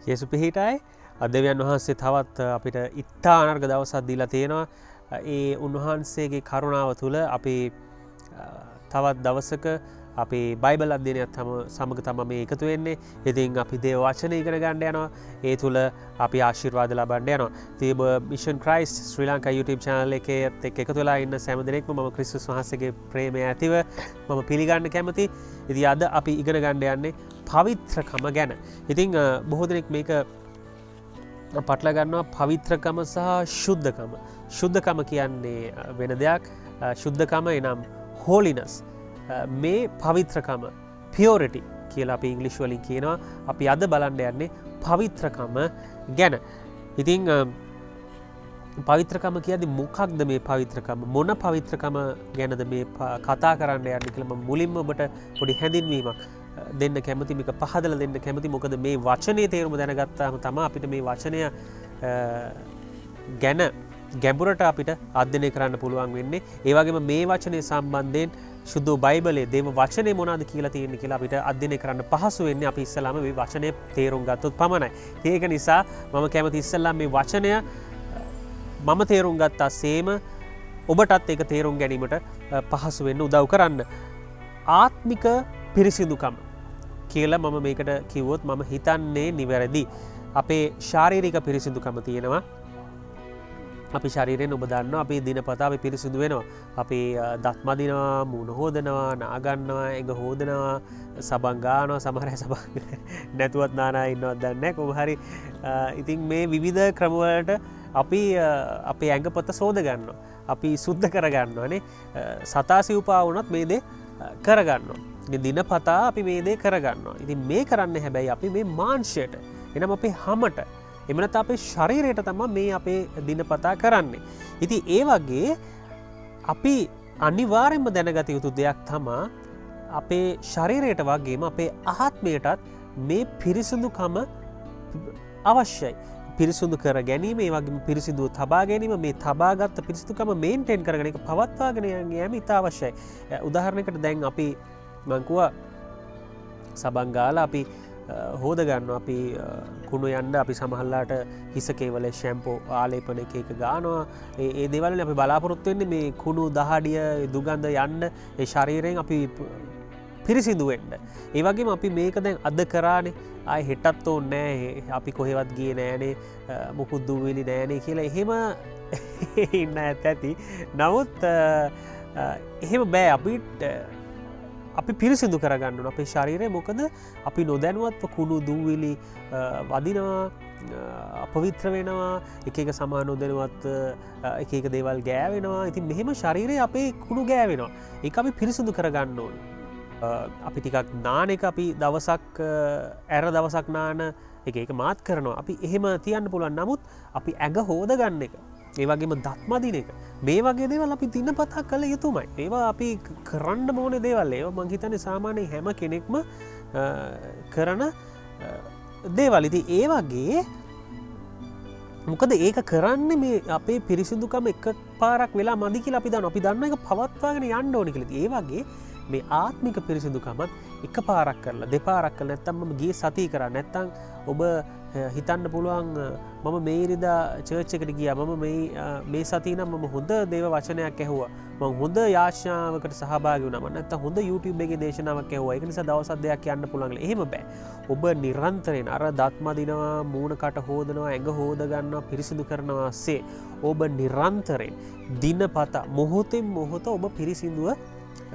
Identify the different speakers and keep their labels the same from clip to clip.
Speaker 1: යේසු පිහිටයි. දෙවියන් වහන්සේ තවත් අපිට ඉතා අනර්ග දවසක් දීලා තියෙනවා. ඒ උන්වහන්සේගේ කරුණාව තුළ අපි තවත් දවසක අපි බයිබල් අධ්‍යයනයත් සමග තමයි මේ එකතු වෙන්නේ. ඉතින් අපි දේව වචන ඉගෙන ගන්න යනවා. ඒ තුළ අපි ආශිර්වාද ලබන්න යනවා. ඉතින් මිෂන් ක්‍රයිස්ට් ශ්‍රී ලංකා YouTube channel එකේත් එකතු වෙලා ඉන්න සෑම දෙනෙක්ම මම ක්‍රිස්තුස් වහන්සේගේ ප්‍රේමය ඇතිව මම පිළිගන්න කැමතියි. ඉතින් අද අපි ඉගෙන ගන්න යන්නේ පවිත්‍රකම ගැන. ඉතින් බොහෝ දෙනෙක් මේක පටල ගන්නවා පවිත්‍රකම සහ ශුද්ධකම. ශුද්ධකම කියන්නේ වෙන දෙයක්. ශුද්ධකම එනම් holiness. මේ පවිත්‍රකම purity කියලා අපි ඉංග්‍රීසි වලින් කියනවා. අපි අද බලන්න යන්නේ පවිත්‍රකම ගැන. ඉතින් පවිත්‍රකම කියද්දි මොකක්ද මේ පවිත්‍රකම? මොන පවිත්‍රකම ගැනද මේ කතා කරන්න යන්නේ කියලා මම මුලින්ම ඔබට පොඩි හැඳින්වීමක් දෙන්න කැමති, මේක පහදලා දෙන්න කැමති. මොකද මේ වචනේ තේරුම දැනගත්තාම තමයි අපිට මේ වචනය ගැන ගැඹුරට අපිට අධ්‍යයනය කරන්න පුළුවන් වෙන්නේ. ඒ වගේම මේ වචනේ සම්බන්ධයෙන් සුදු බයිබලයේ දේව වචනේ මොනවද කියලා තියෙන්නේ කියලා අපිට අධ්‍යයනය කරන්න පහසු වෙන්නේ අපි ඉස්සලාම මේ වචනේ තේරුම් ගත්තොත් පමණයි. ඒක නිසා මම කැමති ඉස්සලාම මේ වචනය මම තේරුම් ගත්තා සේම ඔබටත් ඒක තේරුම් ගැනීමට පහසු වෙන්න උදව් කරන්න. ආත්මික පිරිසිදුකම කියලා මම මේකට කිව්වොත් මම හිතන්නේ නිවැරදි. අපේ ශාරීරික පිරිසිදුකම තියෙනවා. අපි ශරීරයෙන් ඔබ දන්නවා අපි දිනපතා අපි පිරිසිදු වෙනවා. අපි දත් මදිනවා, මූණ හොදනවා, නාගන්නවා, ඇඟ හොදනවා, සබන් ගන්නවා, සමහර අය සබන් නැතුවත් නානා ඉන්නවත් දන්නේ නැහැ. කොහොම හරි ඉතින් මේ විවිධ ක්‍රම වලට අපි අපේ ඇඟපත සෝද ගන්නවා. අපි සුද්ධ කර ගන්නවානේ. සතා සිව්පා වුණත් මේ දේ කර ගන්නවා. දිනපතා අපි මේ දේ කර ගන්නවා. ඉතින් මේ කරන්නේ හැබැයි අපි මේ මාංශයට, එනම් අපේ හැමට, එමනත් අපේ ශරීරයට තමයි මේ අපේ දිනපතා කරන්නේ. ඉතින් ඒ වගේ අපි අනිවාර්යයෙන්ම දැනගත යුතු දෙයක් තමයි අපේ ශරීරයට වගේම අපේ ආත්මයටත් මේ පිරිසිදුකම අවශ්‍යයි. පිරිසිදු කර ගැනීම, ඒ වගේම පිරිසිදුව තබා ගැනීම, මේ තබාගත් පිරිසිදුකම මේන්ටේන් කරගෙන ඒක පවත්වාගෙන යෑම ඉතා අවශ්‍යයි. උදාහරණයකට දැන් අපි මං කිව්වා සබන් ගාලා අපි හෝද ගන්න, අපි කුණු යන්න අපි සමහරලාට හිස කේවල ෂැම්පෝ ආලේපන එක ගානවා. ඒ දේවල් වලින් අපි බලාපොරොත්තු වෙන්නේ මේ කුණු දහඩිය දුගඳ යන්න ඒ ශරීරයෙන් අපි පිරිසිදු වෙන්න. ඒ වගේම අපි මේක දැන් අද කරානේ, ආයෙ හෙටත් ඕනේ නැහැ, අපි කොහෙවත් ගියේ නෑනේ, මොකුත් දුවිලි නෑනේ කියලා එහෙම ඉන්න ඇති. නමුත් එහෙම බෑ. අපි පිරිසිදු කරගන්න ඕන අපේ ශරීරය. මොකද අපි නොදැනුවත්ව කුණු දූවිලි වදිනවා, අපවිත්‍ර වෙනවා, එක සමා නොදැනුවත් එක දේවල් ගෑවෙනවා. ඉතින් මෙහෙම ශරීරය අපේ කුණු ගෑවෙනවා. ඒක අපි පිරිසිදු කරගන්න ඕන. අපි ටිකක් නාන එක අපි දවසක් ඇර දවසක් නාන එක මාත් කරනවා. අපි එහෙම තියන්න පුළුවන්. නමුත් අපි ඇඟ හෝද ගන්න එක, ඒ වගේම දත් මදින එක, මේ වගේ දේවල් අපි දිනපතා කළ යුතුමයි. ඒවා අපි කරන්න ඕනේ දේවල්. ඒවා මං හිතන්නේ සාමාන්‍යයෙන් හැම කෙනෙක්ම කරන දේවල්. ඉතින් ඒ වගේ මොකද ඒක කරන්නේ මේ අපේ පිරිසිදුකම එක පාරක් වෙලා මදි කියලා අපි දන්නවා. අපි දන්නවා ඒක පවත්වාගෙන යන්න ඕනේ කියලා. ඒ වගේ මේ ආත්මික පිරිසිදුකමත් එක පාරක් කරලා, දෙපාරක් කරලා, නැත්තම් මම ගියේ සතිය කරා, නැත්තම් ඔබ හිතන්න පුළුවන් මම මේ ඉරිදා චර්ච් එකට ගියා, මම මේ සතිය නම් මම හොඳ දේව වචනයක් ඇහුවා, මම හොඳ යාඥාවකට සහභාගී වුණා, මම නැත්තම් හොඳ YouTube එකේ දේශනාවක් ඇහුවා, ඒක නිසා දවස් දෙකක් යන්න පුළුවන්. එහෙම බෑ. ඔබ නිරන්තරයෙන් අර දත් මදිනවා, මූණ කට හොදනවා, ඇඟ හොද ගන්නවා, පිරිසිදු කරනවා ඇසේ ඔබ නිරන්තරයෙන් දිනපතා මොහොතෙන් මොහොත ඔබ පිරිසිදුව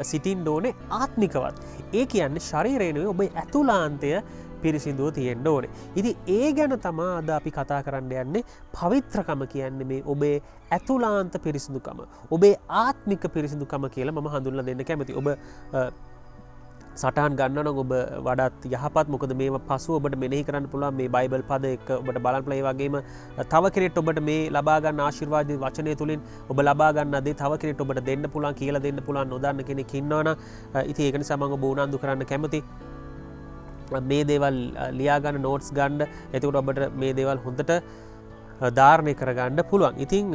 Speaker 1: සිටින්න ඕනේ ආත්මිකවත්. ඒ කියන්නේ ශරීරය නෙවෙයි, ඔබේ ඇතුළාන්තය පිරිසිදුව තියෙන්න ඕනේ. ඉතින් ඒ ගැන තමයි අද අපි කතා කරන්න යන්නේ. පවිත්‍රකම කියන්නේ මේ ඔබේ ඇතුළාන්ත පිරිසිදුකම, ඔබේ ආත්මික පිරිසිදුකම කියලා මම හඳුන්වලා දෙන්න කැමතියි. ඔබ සටහන් ගන්න නම් ඔබ වඩාත් යහපත්. මොකද මේව පසුව ඔබට මෙනෙහි කරන්න පුළුවන්. මේ බයිබල් පද එක ඔබට බලන්න පුළුවන්. ඒ වගේම තව කෙනෙක්ට ඔබට මේ ලබා ගන්න ආශිර්වාද වචනය තුලින් ඔබ ලබා ගන්න දේ තව කෙනෙක්ට ඔබට දෙන්න පුළුවන්, කියලා දෙන්න පුළුවන් නොදන්න කෙනෙක් ඉන්නවනම් ඉතින් ඒක නිසා මම ඔබ උනන්දු කරන්න කැමතියි. මේ දේවල් ලියාගන්න, නෝට්ස් ගන්න. එතකොට ඔබට මේ දේවල් හොඳට ධාරණය කරගන්න පුළුවන්. ඉතින්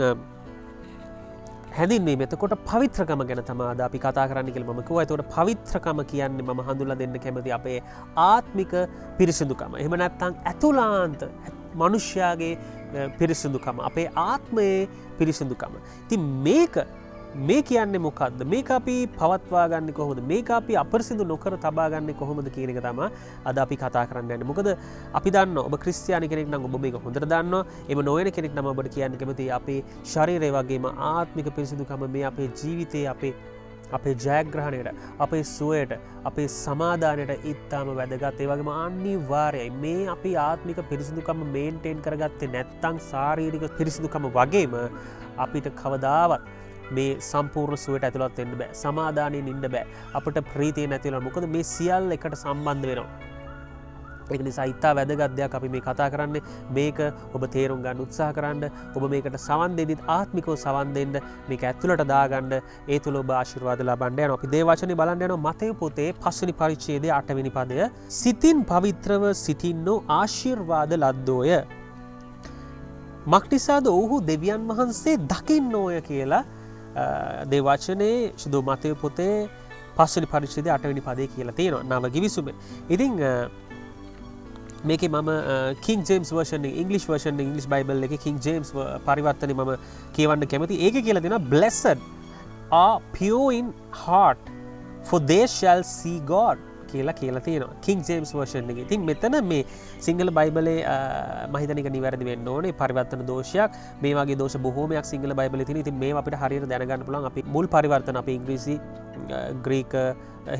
Speaker 1: හැඳින්වීම. එතකොට පවිත්‍රකම ගැන තමයි අද අපි කතා කරන්න කියලා මම කිව්වා. එතකොට පවිත්‍රකම කියන්නේ මම හඳුන්ලා දෙන්න කැමති අපේ ආත්මික පිරිසිදුකම. එහෙම නැත්නම් ඇතුළාන්ත මනුෂ්‍යයාගේ පිරිසිදුකම, අපේ ආත්මයේ පිරිසිදුකම. ඉතින් මේ කියන්නේ මොකක්ද? මේක අපි පවත්වා ගන්න කොහොමද? මේක අපි අපරිසිදු නොකර තබා ගන්න කොහොමද කියන එක තමයි අද අපි කතා කරන්න යන්නේ. මොකද අපි දන්නවා ඔබ ක්‍රිස්තියානි කෙනෙක් නම් ඔබ මේක හොඳට දන්නවා. එහෙම නොවන කෙනෙක් නම් ඔබට කියන්න කැමතියි අපේ ශරීරය වගේම ආත්මික පිරිසිදුකම මේ අපේ ජීවිතයේ අපේ ජයග්‍රහණයට, අපේ සුවයට, අපේ සමාදානයට ඉතාම වැදගත්. ඒ වගේම අනිවාර්යයි මේ අපි ආත්මික පිරිසිදුකම මේන්ටේන් කරගත්තේ නැත්නම් ශාරීරික පිරිසිදුකම වගේම අපිට කවදාවත් මේ සම්පූර්ණ සුවයට ඇතුළත් වෙන්න බෑ. සමාදානයෙන් ඉන්න බෑ. අපිට ප්‍රීතිය නැති වෙනවා. මොකද මේ සියල්ල එකට සම්බන්ධ වෙනවා. ඒක නිසා ඉතා වැදගත් දෙයක් අපි මේ කතා කරන්නේ. මේක ඔබ තේරුම් ගන්න උත්සාහ කරන්න. ඔබ මේකට සවන් දෙද්දිත් ආත්මිකව සවන් දෙන්න. මේක ඇතුළට දාගන්න. ඒ තුල ඔබ ආශිර්වාද ලබන්න යනවා. අපි දේව වචනේ බලන්න යනවා මතෙව් පොතේ 5 වෙනි පරිච්ඡේදයේ 8 වෙනි පදය. සිතින් පවිත්‍රව සිටින්නෝ ආශිර්වාද ලද්දෝය. මක්නිසාද ඔවුහු දෙවියන් වහන්සේ දකින්නෝය කියලා දේවචනයේ සුදු මතය පොතේ 5 වෙනි පරිච්ඡේදයේ 8 වෙනි පදේ කියලා තියෙනවා. නව ගිවිසුමේ. ඉතින් මේකේ මම King James version එක English version English Bible එකේ King James පරිවර්තනේ මම කියවන්න කැමතියි. ඒකේ කියලා තියෙනවා blessed are pure in heart for they shall see God කියලා තියෙනවා King James version එකේ. ඉතින් මෙතන මේ සිංහල බයිබලයේ මම හිතන එක නිවැරදි වෙන්න ඕනේ. පරිවර්තන දෝෂයක්. මේ වගේ දෝෂ බොහෝමයක් සිංහල බයිබලයේ තියෙනවා. ඉතින් මේවා අපිට හරියට දැනගන්න පුළුවන්. අපි මුල් පරිවර්තන අපි ඉංග්‍රීසි, ග්‍රීක,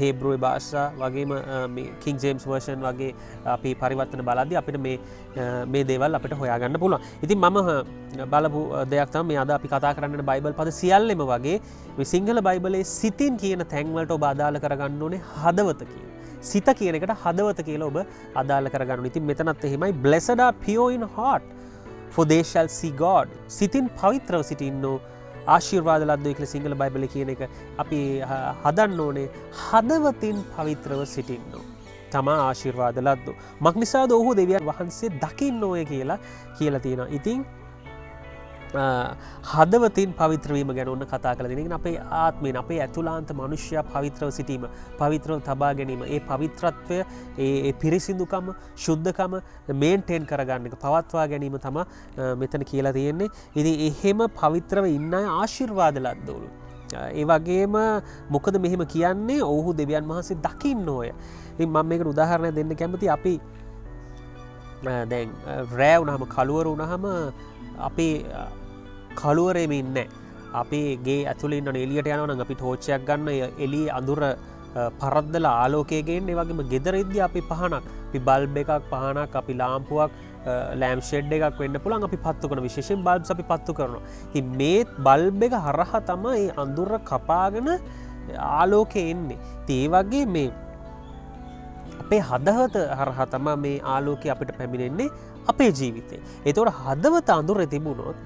Speaker 1: හේබ්‍රුව භාෂා වගේම මේ King James version වගේ අපි පරිවර්තන බලද්දී අපිට මේ දේවල් අපිට හොයාගන්න පුළුවන්. ඉතින් මම බලපු දෙයක් තමයි මේ අද අපි කතා කරන්න යන බයිබල් පද සියල්ලෙම වගේ මේ සිංහල බයිබලයේ සිතින් කියන තැන් වලට ඔබ අදාළ කරගන්න ඕනේ හදවත කියන. සිත කියන එකට හදවත කියලා ඔබ අදාළ කරගන්න ඕනේ. ඉතින් මෙතනත් එහෙමයි blessed are pure in heart for they shall see God. සිතින් පවිත්‍රව සිටින්නෝ ආශිර්වාද ලද්දෝ කියලා සිංහල බයිබලයේ කියන එක අපි හදන්න ඕනේ හදවතින් පවිත්‍රව සිටින්නෝ. තමා ආශිර්වාද ලද්දෝ. මක්නිසාද ඔහු දෙවියන් වහන්සේ දකින්නෝය කියලා තියෙනවා. ඉතින් හදවතින් පවිත්‍රවීම ගැන ඔන්න කතා කරලා තියෙනවා. අපේ ආත්මයෙන් අපේ ඇතුළාන්ත මනුෂ්‍යයා පවිත්‍රව සිටීම, පවිත්‍රව තබා ගැනීම, ඒ පවිත්‍රත්වය, ඒ පිරිසිදුකම, ශුද්ධකම මේන්ටේන් කරගන්න එක, පවත්වා ගැනීම තමයි මෙතන කියලා තියෙන්නේ. ඉතින් එහෙම පවිත්‍රව ඉන්න අය ආශිර්වාද ලද්දෝලු. ඒ වගේම මොකද මෙහෙම කියන්නේ ඔහු දෙවියන් වහන්සේ දකින්න ඕය. ඉතින් මම මේකට උදාහරණයක් දෙන්න කැමතියි. අපි දැන් රෑ වුණාම කළුවර වුණාම අපි කළුවරේම ඉන්නේ. අපි ගේ ඇතුළේ ඉන්න එළියට යනවා නම් අපි ටෝචයක් ගන්න එළියේ අඳුර පරද්දලා ආලෝකය ගේන්න. ඒ වගේම ගෙදරෙද්දී අපි පහනක්, අපි බල්බ් එකක්, පහනක්, අපි ලාම්පුවක්, ලෑම්ප් ෂෙඩ් එකක් වෙන්න පුළුවන් අපි පත්තු කරන විශේෂයෙන් බල්බ්ස් අපි පත්තු කරනවා. ඉතින් මේ බල්බ් එක හරහා තමයි අඳුර කපාගෙන ආලෝකය එන්නේ. ඉතින් ඒ වගේ මේ අපේ හදවත හරහා තමයි මේ ආලෝකය අපිට පැමිණෙන්නේ අපේ ජීවිතේ. ඒතකොට හදවත අඳුරේ තිබුණොත්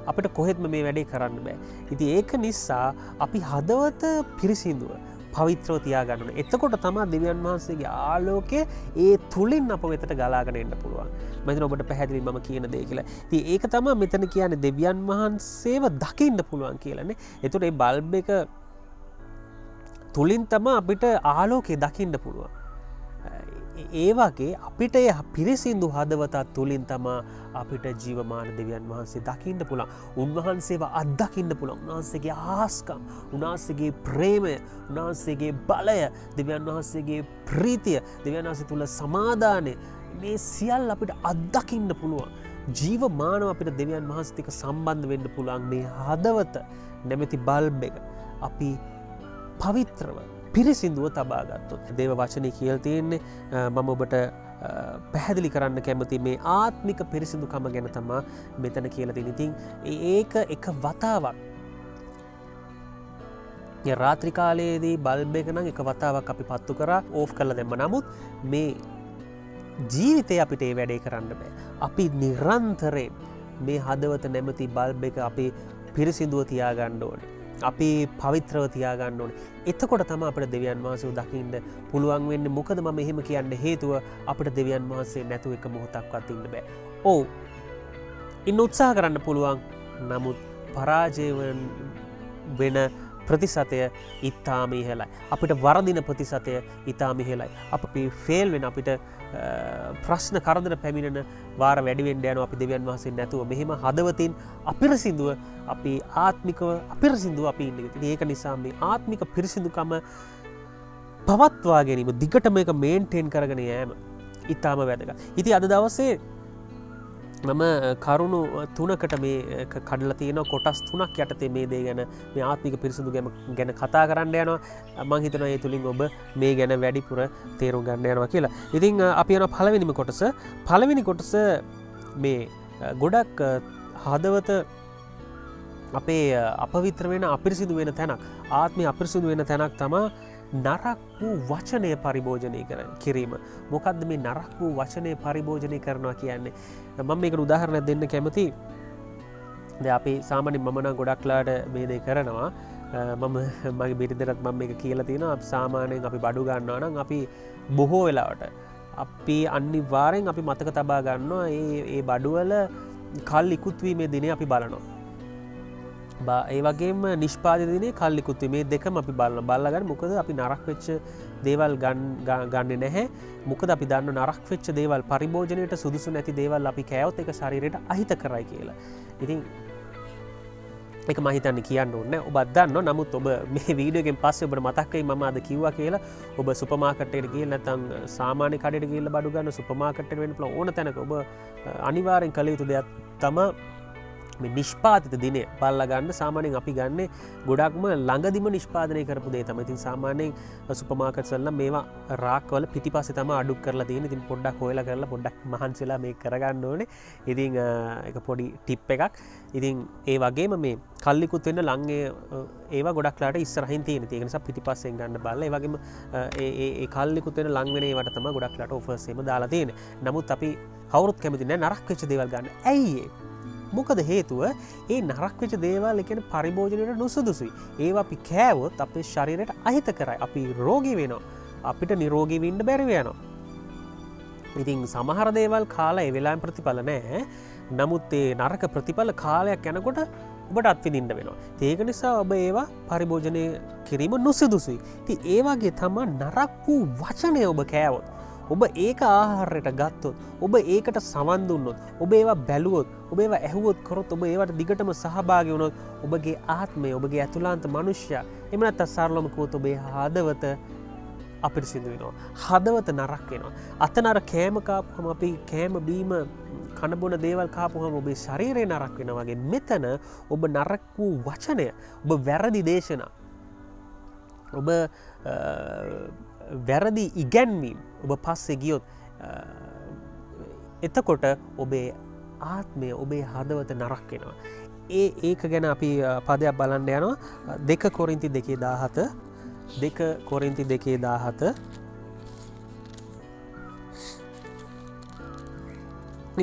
Speaker 1: අපිට කොහෙත්ම මේ වැඩේ කරන්න බෑ. ඉතින් ඒක නිසා අපි හදවත පිරිසිදුව පවිත්‍රව තියාගන්න ඕනේ. එතකොට තමයි දෙවියන් වහන්සේගේ ආලෝකය ඒ තුලින් අප වෙතට ගලාගෙන එන්න පුළුවන්. මම හිතනවා ඔබට පැහැදිලි මම කියන දේ කියලා. ඉතින් ඒක තමයි මෙතන කියන්නේ දෙවියන් වහන්සේව දකින්න පුළුවන් කියලානේ. එතකොට මේ බල්බ් එක තුලින් තමයි අපිට ආලෝකය දකින්න පුළුවන්. ඒ වගේ අපිට පිරිසිදු හදවතත් තුලින් තමා අපිට ජීවමාන දෙවියන් වහන්සේ දකින්න පුළුවන්. උන්වහන්සේව අත්දකින්න පුළුවන්. උන්වහන්සේගේ ආස්කම්, උන්වහන්සේගේ ප්‍රේමය, උන්වහන්සේගේ බලය, දෙවියන් වහන්සේගේ ප්‍රීතිය, දෙවියන් වහන්සේ තුල සමාදානය, මේ සියල්ල අපිට අත්දකින්න පුළුවන්. ජීවමානව අපිට දෙවියන් වහන්සේත් එක්ක සම්බන්ධ වෙන්න පුළුවන්. මේ හදවත නැමැති බල්බ් එක අපි පවිත්‍රව පිරිසිදුව තබා ගත්තොත් දේව වචනේ කියලා තියෙන්නේ මම ඔබට පැහැදිලි කරන්න කැමති මේ ආත්මික පිරිසිදුකම ගැන තමයි මෙතන කියලා තියෙන්නේ. ඉතින් ඒක එක වතාවක් රාත්‍රී කාලයේදී බල්බ් එක නම් එක වතාවක් අපි පත්තු කරා ඕෆ් කරලා දැම්ම. නමුත් මේ ජීවිතේ අපිට ඒ වැඩේ කරන්න බෑ. අපි නිරන්තරයෙන් මේ හදවත නැමැති බල්බ් එක අපි පිරිසිදුව තියාගන්න ඕනේ. අපි පවිත්‍රව තියාගන්න ඕනේ. එතකොට තමයි අපිට දෙවියන් වහන්සේව දකින්න පුළුවන් වෙන්නේ. මොකද මම එහෙම කියන්න හේතුව අපිට දෙවියන් වහන්සේ නැතුව එක මොහොතක්වත් ඉන්න බෑ. ඔව්. ඉන්න උත්සාහ කරන්න පුළුවන්. නමුත් පරාජය වෙන ප්‍රතිශතය ඉතාම ඉහළයි. අපිට වරදින ප්‍රතිශතය ඉතාම ඉහළයි. අපි ෆේල් වෙන අපිට ප්‍රශ්න කරදර පැමිණෙන වාර වැඩි වෙන්න යනවා අපි දෙවියන් වහන්සේ නැතුව. මෙහෙම හදවතින් අපිරිසිදුව අපි ආත්මිකව අපිරිසිදුව අපි ඉන්නේ. ඉතින් ඒක නිසා මේ ආත්මික පිරිසිදුකම පවත්වා ගැනීම දිගටම එක මේන්ටේන් කරගෙන යෑම ඉතාම වැදගත්. ඉතින් අද දවසේ මම කරුණු 3කට මේ කඩලා තියෙනවා කොටස් 3ක් යටතේ මේ දේ ගැන මේ ආත්මික පිරිසිදු ගැන කතා කරන්න යනවා. මම හිතනවා ඒ තුලින් ඔබ මේ ගැන වැඩිපුර තේරුම් ගන්න යනවා කියලා. ඉතින් අපි යනවා පළවෙනිම කොටස. පළවෙනි කොටස මේ ගොඩක් හදවත අපේ අපවිත්‍ර වෙන අපිරිසිදු වෙන තැනක්. ආත්මය අපිරිසිදු වෙන තැනක් තමයි නරක් වූ වචනය පරිභෝජනය කිරීම. මොකක්ද මේ නරක් වූ වචනය පරිභෝජනය කරනවා කියන්නේ? මම මේකට උදාහරණයක් දෙන්න කැමති. දැන් අපි සාමාන්‍යයෙන් මම නම් ගොඩක්ලාට මේ දේ කරනවා. මම මගේ බිරිඳටත් මම මේක කියලා තියෙනවා. සාමාන්‍යයෙන් අපි බඩු ගන්නවා නම් අපි බොහෝ වෙලාවට අපි අනිවාර්යෙන් අපි මතක තබා ගන්නවා ඒ බඩුවල කල් ඉක්ුත් වීමේ දිනේ අපි බලනවා. ඒ වගේම නිෂ්පාදිත දිනේ කල්ලිකුත් මේ දෙකම අපි බලලා ගන්න. මොකද අපි නරක වෙච්ච දේවල් ගන්නෙ නැහැ. මොකද අපි දන්න නරක වෙච්ච දේවල් පරිභෝජනයට සුදුසු නැති දේවල් අපි කෑවොත් ඒක ශරීරයට අහිත කරයි කියලා. ඉතින් ඒක මම හිතන්නේ කියන්න ඕනේ. ඔබත් දන්නවා. නමුත් ඔබ මේ වීඩියෝ එකෙන් පස්සේ ඔබට මතක් වෙයි මම අද කිව්වා කියලා. ඔබ සුපර් මාකට් එකට ගිහලා නැත්නම් සාමාන්‍ය කඩේට ගිහලා බඩු ගන්න සුපර් මාකට් එකට වෙන්න පුළුවන් ඕන තැනක ඔබ අනිවාර්යෙන් කළ යුතු දෙයක් තමයි මේ නිෂ්පාදිත දිනේ බලලා ගන්න. සාමාන්‍යයෙන් අපි ගන්න ගොඩක්ම ළඟදිම නිෂ්පාදනය කරපු දේ තමයි. ඉතින් සාමාන්‍යයෙන් සුපර් මාකට්ස් වල මේවා රාක්වල පිටිපස්සේ තමයි අඩු කරලා තියෙන්නේ. ඉතින් පොඩ්ඩක් හොයලා කරලා පොඩ්ඩක් මහන්සිලා මේක කරගන්න ඕනේ. ඉතින් ඒක පොඩි ටිප් එකක්. ඉතින් ඒ වගේම මේ කල්ලිකුත් වෙන්න ලංගේ ඒවා ගොඩක්ලාට ඉස්සරහින් තියෙන. ඒක නිසා පිටිපස්සෙන් ගන්න බලලා ඒ වගේම ඒ කල්ලිකුත් වෙන්න ලං වෙන ඒවට තමයි ගොඩක්ලාට ඔෆර්ස් එහෙම දාලා තියෙන්නේ. නමුත් අපි කවුරුත් කැමති නැහැ නරක වෙච්ච දේවල් ගන්න. ඇයි ඒ? මොකද හේතුව ඒ නරක් වෙච්ච දේවල් කියන්නේ පරිභෝජනයට නුසුදුසුයි. ඒවා අපි කෑවොත් අපේ ශරීරයට අහිත කරයි. අපි රෝගී වෙනවා. අපිට නිරෝගී වෙන්න බැරි වෙනවා. ඉතින් සමහර දේවල් කාලා ඒ වෙලාවෙන් ප්‍රතිඵල නැහැ. නමුත් ඒ නරක ප්‍රතිඵල කාලයක් යනකොට ඔබට අත්විඳින්න වෙනවා. ඒක නිසා ඔබ ඒවා පරිභෝජනය කිරීම නුසුදුසුයි. ඉතින් ඒ වගේ තමයි නරක් වූ වචනය ඔබ කෑවොත් ඔබ ඒක ආහාරයට ගත්තොත් ඔබ ඒකට සවන් දුන්නොත් ඔබ ඒවා බැලුවොත් ඔබ ඒවා ඇහුවොත් කරොත් ඔබ ඒවට දිගටම සහභාගී වුණොත් ඔබගේ ආත්මය ඔබගේ ඇතුළාන්ත මනුෂ්‍යයා එහෙම නැත්නම් සරලවම කිව්වොත් ඔබේ හදවත අපිරිසිදු වෙනවා. හදවත නරක වෙනවා. අතනර කෑම කාපුවම අපි කෑම බීම කන බොන දේවල් කාපුවම ඔබේ ශරීරය නරක වෙනවා වගේ මෙතන ඔබ නරක වූ වචනය ඔබ වැරදි දේශනා ඔබ වැරදි ඉගැන්වීම් ඔබ පස්සේ ගියොත් එතකොට ඔබේ ආත්මය ඔබේ හදවත නරක් වෙනවා. ඒක ගැන අපි පදයක් බලන්න යනවා. 2 කොරින්ති 2:17 2 කොරින්ති 2:17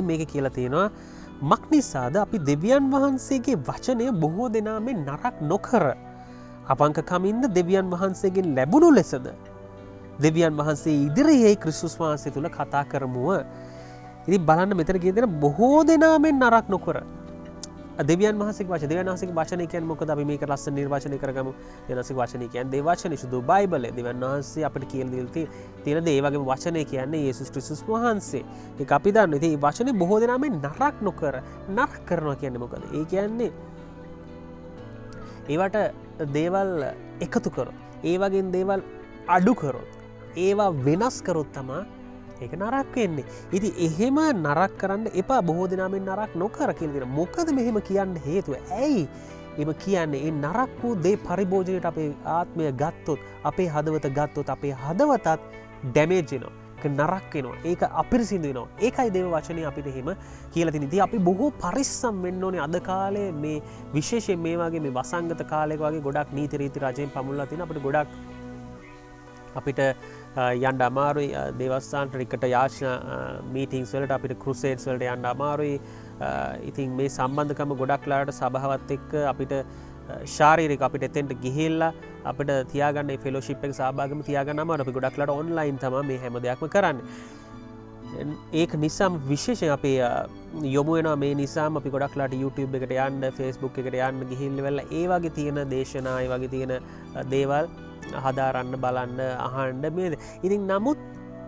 Speaker 1: මේක කියලා තියෙනවා මක් නිසාද අපි දෙවියන් වහන්සේගේ වචනය බොහෝ දෙනා මේ නරක් නොකර අවංකකමින්ද දෙවියන් වහන්සේගෙන් ලැබුණු ලෙසද දෙවියන් වහන්සේ ඉදිරියේ ක්‍රිස්තුස් වහන්සේ තුල කතා කරමුව. ඉතින් බලන්න මෙතන කියන දේ බොහෝ දෙනා මේ නරක නොකර දෙවියන් වහන්සේගේ වචන දෙවියන් වහන්සේගේ වචන කියන්නේ මොකද? අපි මේක ලස්සන නිර්වචනය කරගමු. දෙවියන් වහන්සේගේ වචන කියන්නේ දේ වචනේ සුදු බයිබලයේ දෙවියන් වහන්සේ අපිට කියලා දීලා තියෙන දේ වගේම වචනේ කියන්නේ යේසුස් ක්‍රිස්තුස් වහන්සේ. ඒක අපි දන්නවා. ඉතින් මේ වචනේ බොහෝ දෙනා මේ නරක නොකර නරක කරනවා කියන්නේ මොකද? ඒ කියන්නේ ඒවට දේවල් එකතු කරොත් ඒ වගේ දේවල් අඩු කරොත් ඒවා වෙනස් කරොත් තමා ඒක නරක් වෙන්නේ. ඉතින් එහෙම නරක කරන්න එපා. බොහෝ දෙනා මේ නරක නොකර කියලා දෙනවා. මොකද මෙහෙම කියන්න හේතුව? ඇයි එහෙම කියන්නේ? ඒ නරක වූ දේ පරිභෝජනයට අපේ ආත්මය ගත්තොත්, අපේ හදවත ගත්තොත්, අපේ හදවතත් ඩැමේජ් වෙනවා. ඒක නරක වෙනවා. ඒක අපිරිසිදු වෙනවා. ඒකයි දේව වචනේ අපිට එහෙම කියලා තියෙන්නේ. ඉතින් අපි බොහෝ පරිස්සම් වෙන්න ඕනේ අද කාලේ මේ විශේෂයෙන් මේ වගේ මේ වසංගත කාලයක වගේ ගොඩක් නීති රීති රජයෙන් පමුණලා තියෙන අපිට ගොඩක් අපිට යන්න අමාරුයි දේවස්ථානට රිකට යාචනා මීටින්ස් වලට අපිට ක්‍රුසේඩ්ස් වලට යන්න අමාරුයි. ඉතින් මේ සම්බන්ධකම ගොඩක්ලාට සභාවත් එක්ක අපිට ශාරීරික අපිට එතෙන්ට ගිහිල්ලා අපිට තියාගන්න මේ ෆෙලෝෂිප් එක සහභාගීව තියාගන්න අමාරුයි. අපි ගොඩක්ලාට ඔන්ලයින් තමයි මේ හැම දෙයක්ම කරන්නේ. ඒක නිසාම විශේෂයෙන් අපේ යොමු වෙනවා මේ නිසාම අපි ගොඩක්ලාට YouTube එකට යන්න Facebook එකට යන්න ගිහිල්ලා වෙලා ඒ වගේ තියෙන දේශනා ඒ වගේ තියෙන දේවල් හදාරන්න බලන්න අහන්න මේ ඉතින් නමුත්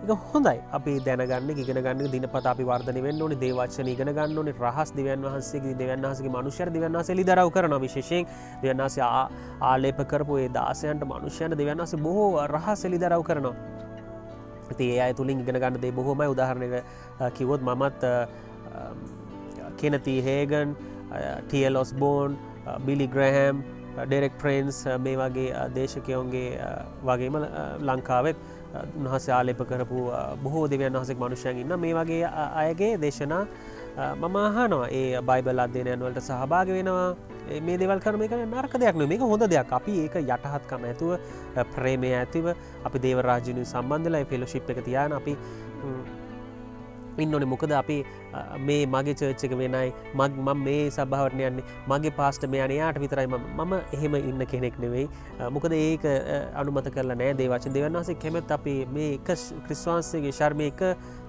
Speaker 1: ඒක හොඳයි අපි දැනගන්න ඉගෙන ගන්න දිනපතා අපි වර්ධනය වෙන්න ඕනේ දේ වචන ඉගෙන ගන්න ඕනේ රහස් දෙවියන් වහන්සේගේ මනුෂ්‍යයර දෙවියන් වහන්සේ එළිදරව් කරනවා විශේෂයෙන් දෙවියන් වහන්සේ ආලේප කරපු ඒ දාසයන්ට මනුෂ්‍යයන්ට දෙවියන් වහන්සේ බොහෝ රහස් එළිදරව් කරනවා ඉතින් ඒ අය තුලින් ඉගෙන ගන්න දේ බොහොමයි උදාහරණයක් කිව්වොත් මමත් කෙනති හේගන් ටීඑල් ඔස්බෝන් බිලි ග්‍රැහැම් ඩෙරෙක් ප්‍රෙන්ස් මේ වගේ දේශකයෝන්ගේ වගේම ලංකාවෙත් උන්වහන්සේ ආලේප කරපු බොහෝ දෙවියන් වහන්සේගේ මනුෂ්‍යයන් ඉන්න මේ වගේ අයගේ දේශනා මම අහනවා ඒ බයිබල් අධ්‍යයනයන් වලට සහභාගී වෙනවා මේ දේවල් කරන මේක නරක දෙයක් නෙවෙයි මේක හොඳ දෙයක් අපි ඒක යටහත්කම ඇතුව ප්‍රේමය ඇතිව අපි දේව රාජ්‍යණය සම්බන්ධලා ඒ ෆෙලෝෂිප් එක තියාන අපි ඉන්න ඕනේ මොකද අපි මේ මගේ චර්ච් එක වෙනයි මම මේ සභාවට යන්නේ මගේ පාස්ටර් මෙයාට එයාට විතරයි මම එහෙම ඉන්න කෙනෙක් නෙවෙයි මොකද ඒක අනුමත කරලා නැහැ දේවචන දෙවියන් වහන්සේ කැමැත් අපි මේ එක ක්‍රිස්තුවන්සේගේ ශර්මයේ එක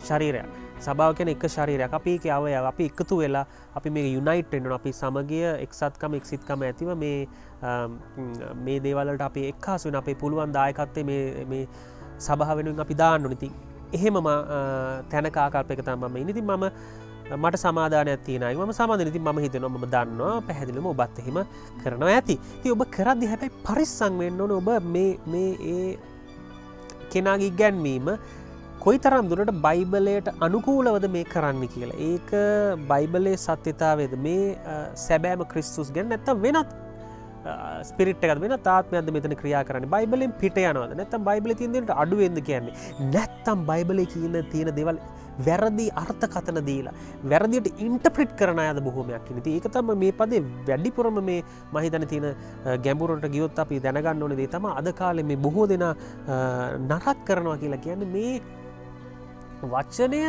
Speaker 1: ශරීරයක් සභාව කියන්නේ එක ශරීරයක් අපි ඒකේ අවයව අපි එකතු වෙලා අපි මේක යුනයිට් වෙන්න ඕන අපි සමගිය එක්සත්කම එක්සිතකම ඇතිව මේ දේවල් වලට අපි එක්කාසු වෙන අපේ පුළුවන් දායකත්වයේ මේ සභාව වෙනුවෙන් අපි දාන්න ඕනේ ඉතින් එහෙම තැනක ආකල්පයක තමයි මම ඉන්නේ. ඉතින් මට සමාදානයක් තියෙනවා. මම සමාදාන ඉතින් මම හිතනවා මම දන්නවා පැහැදිලිවම ඔබත් එහෙම කරනවා ඇති. ඉතින් ඔබ කරද්දී හැබැයි පරිස්සම් වෙන්න ඕනේ. ඔබ මේ ඒ කෙනාගේ ඉගැන්වීම කොයිතරම් දුරට බයිබලයට අනුකූලවද මේ කරන්න කියලා. ඒක බයිබලයේ සත්‍යතාවයද මේ සැබෑම ක්‍රිස්තුස් ගැන නැත්තම් වෙනත් ස්පිරිට් එකක් වෙන තාත්මයක්ද මෙතන ක්‍රියා කරන්නේ බයිබලෙන් පිට යනවද නැත්නම් බයිබලයේ තියෙන දේට අඩු වෙන්න කියන්නේ නැත්නම් බයිබලයේ තියෙන දේවල් වැරදි අර්ථකථන දීලා වැරදියට ඉන්ටර්ප්‍රිට් කරන අයද බොහෝමයක් ඉන්නේ. ඉතින් ඒක තමයි මේ පදේ වැඩිපුරම මේ මම හිතන්නේ තියෙන ගැඹුරට ගියොත් අපි දැනගන්න ඕනේ දේ තමයි අද කාලේ මේ බොහෝ දෙනා නරක කරනවා කියලා කියන්නේ මේ වචනය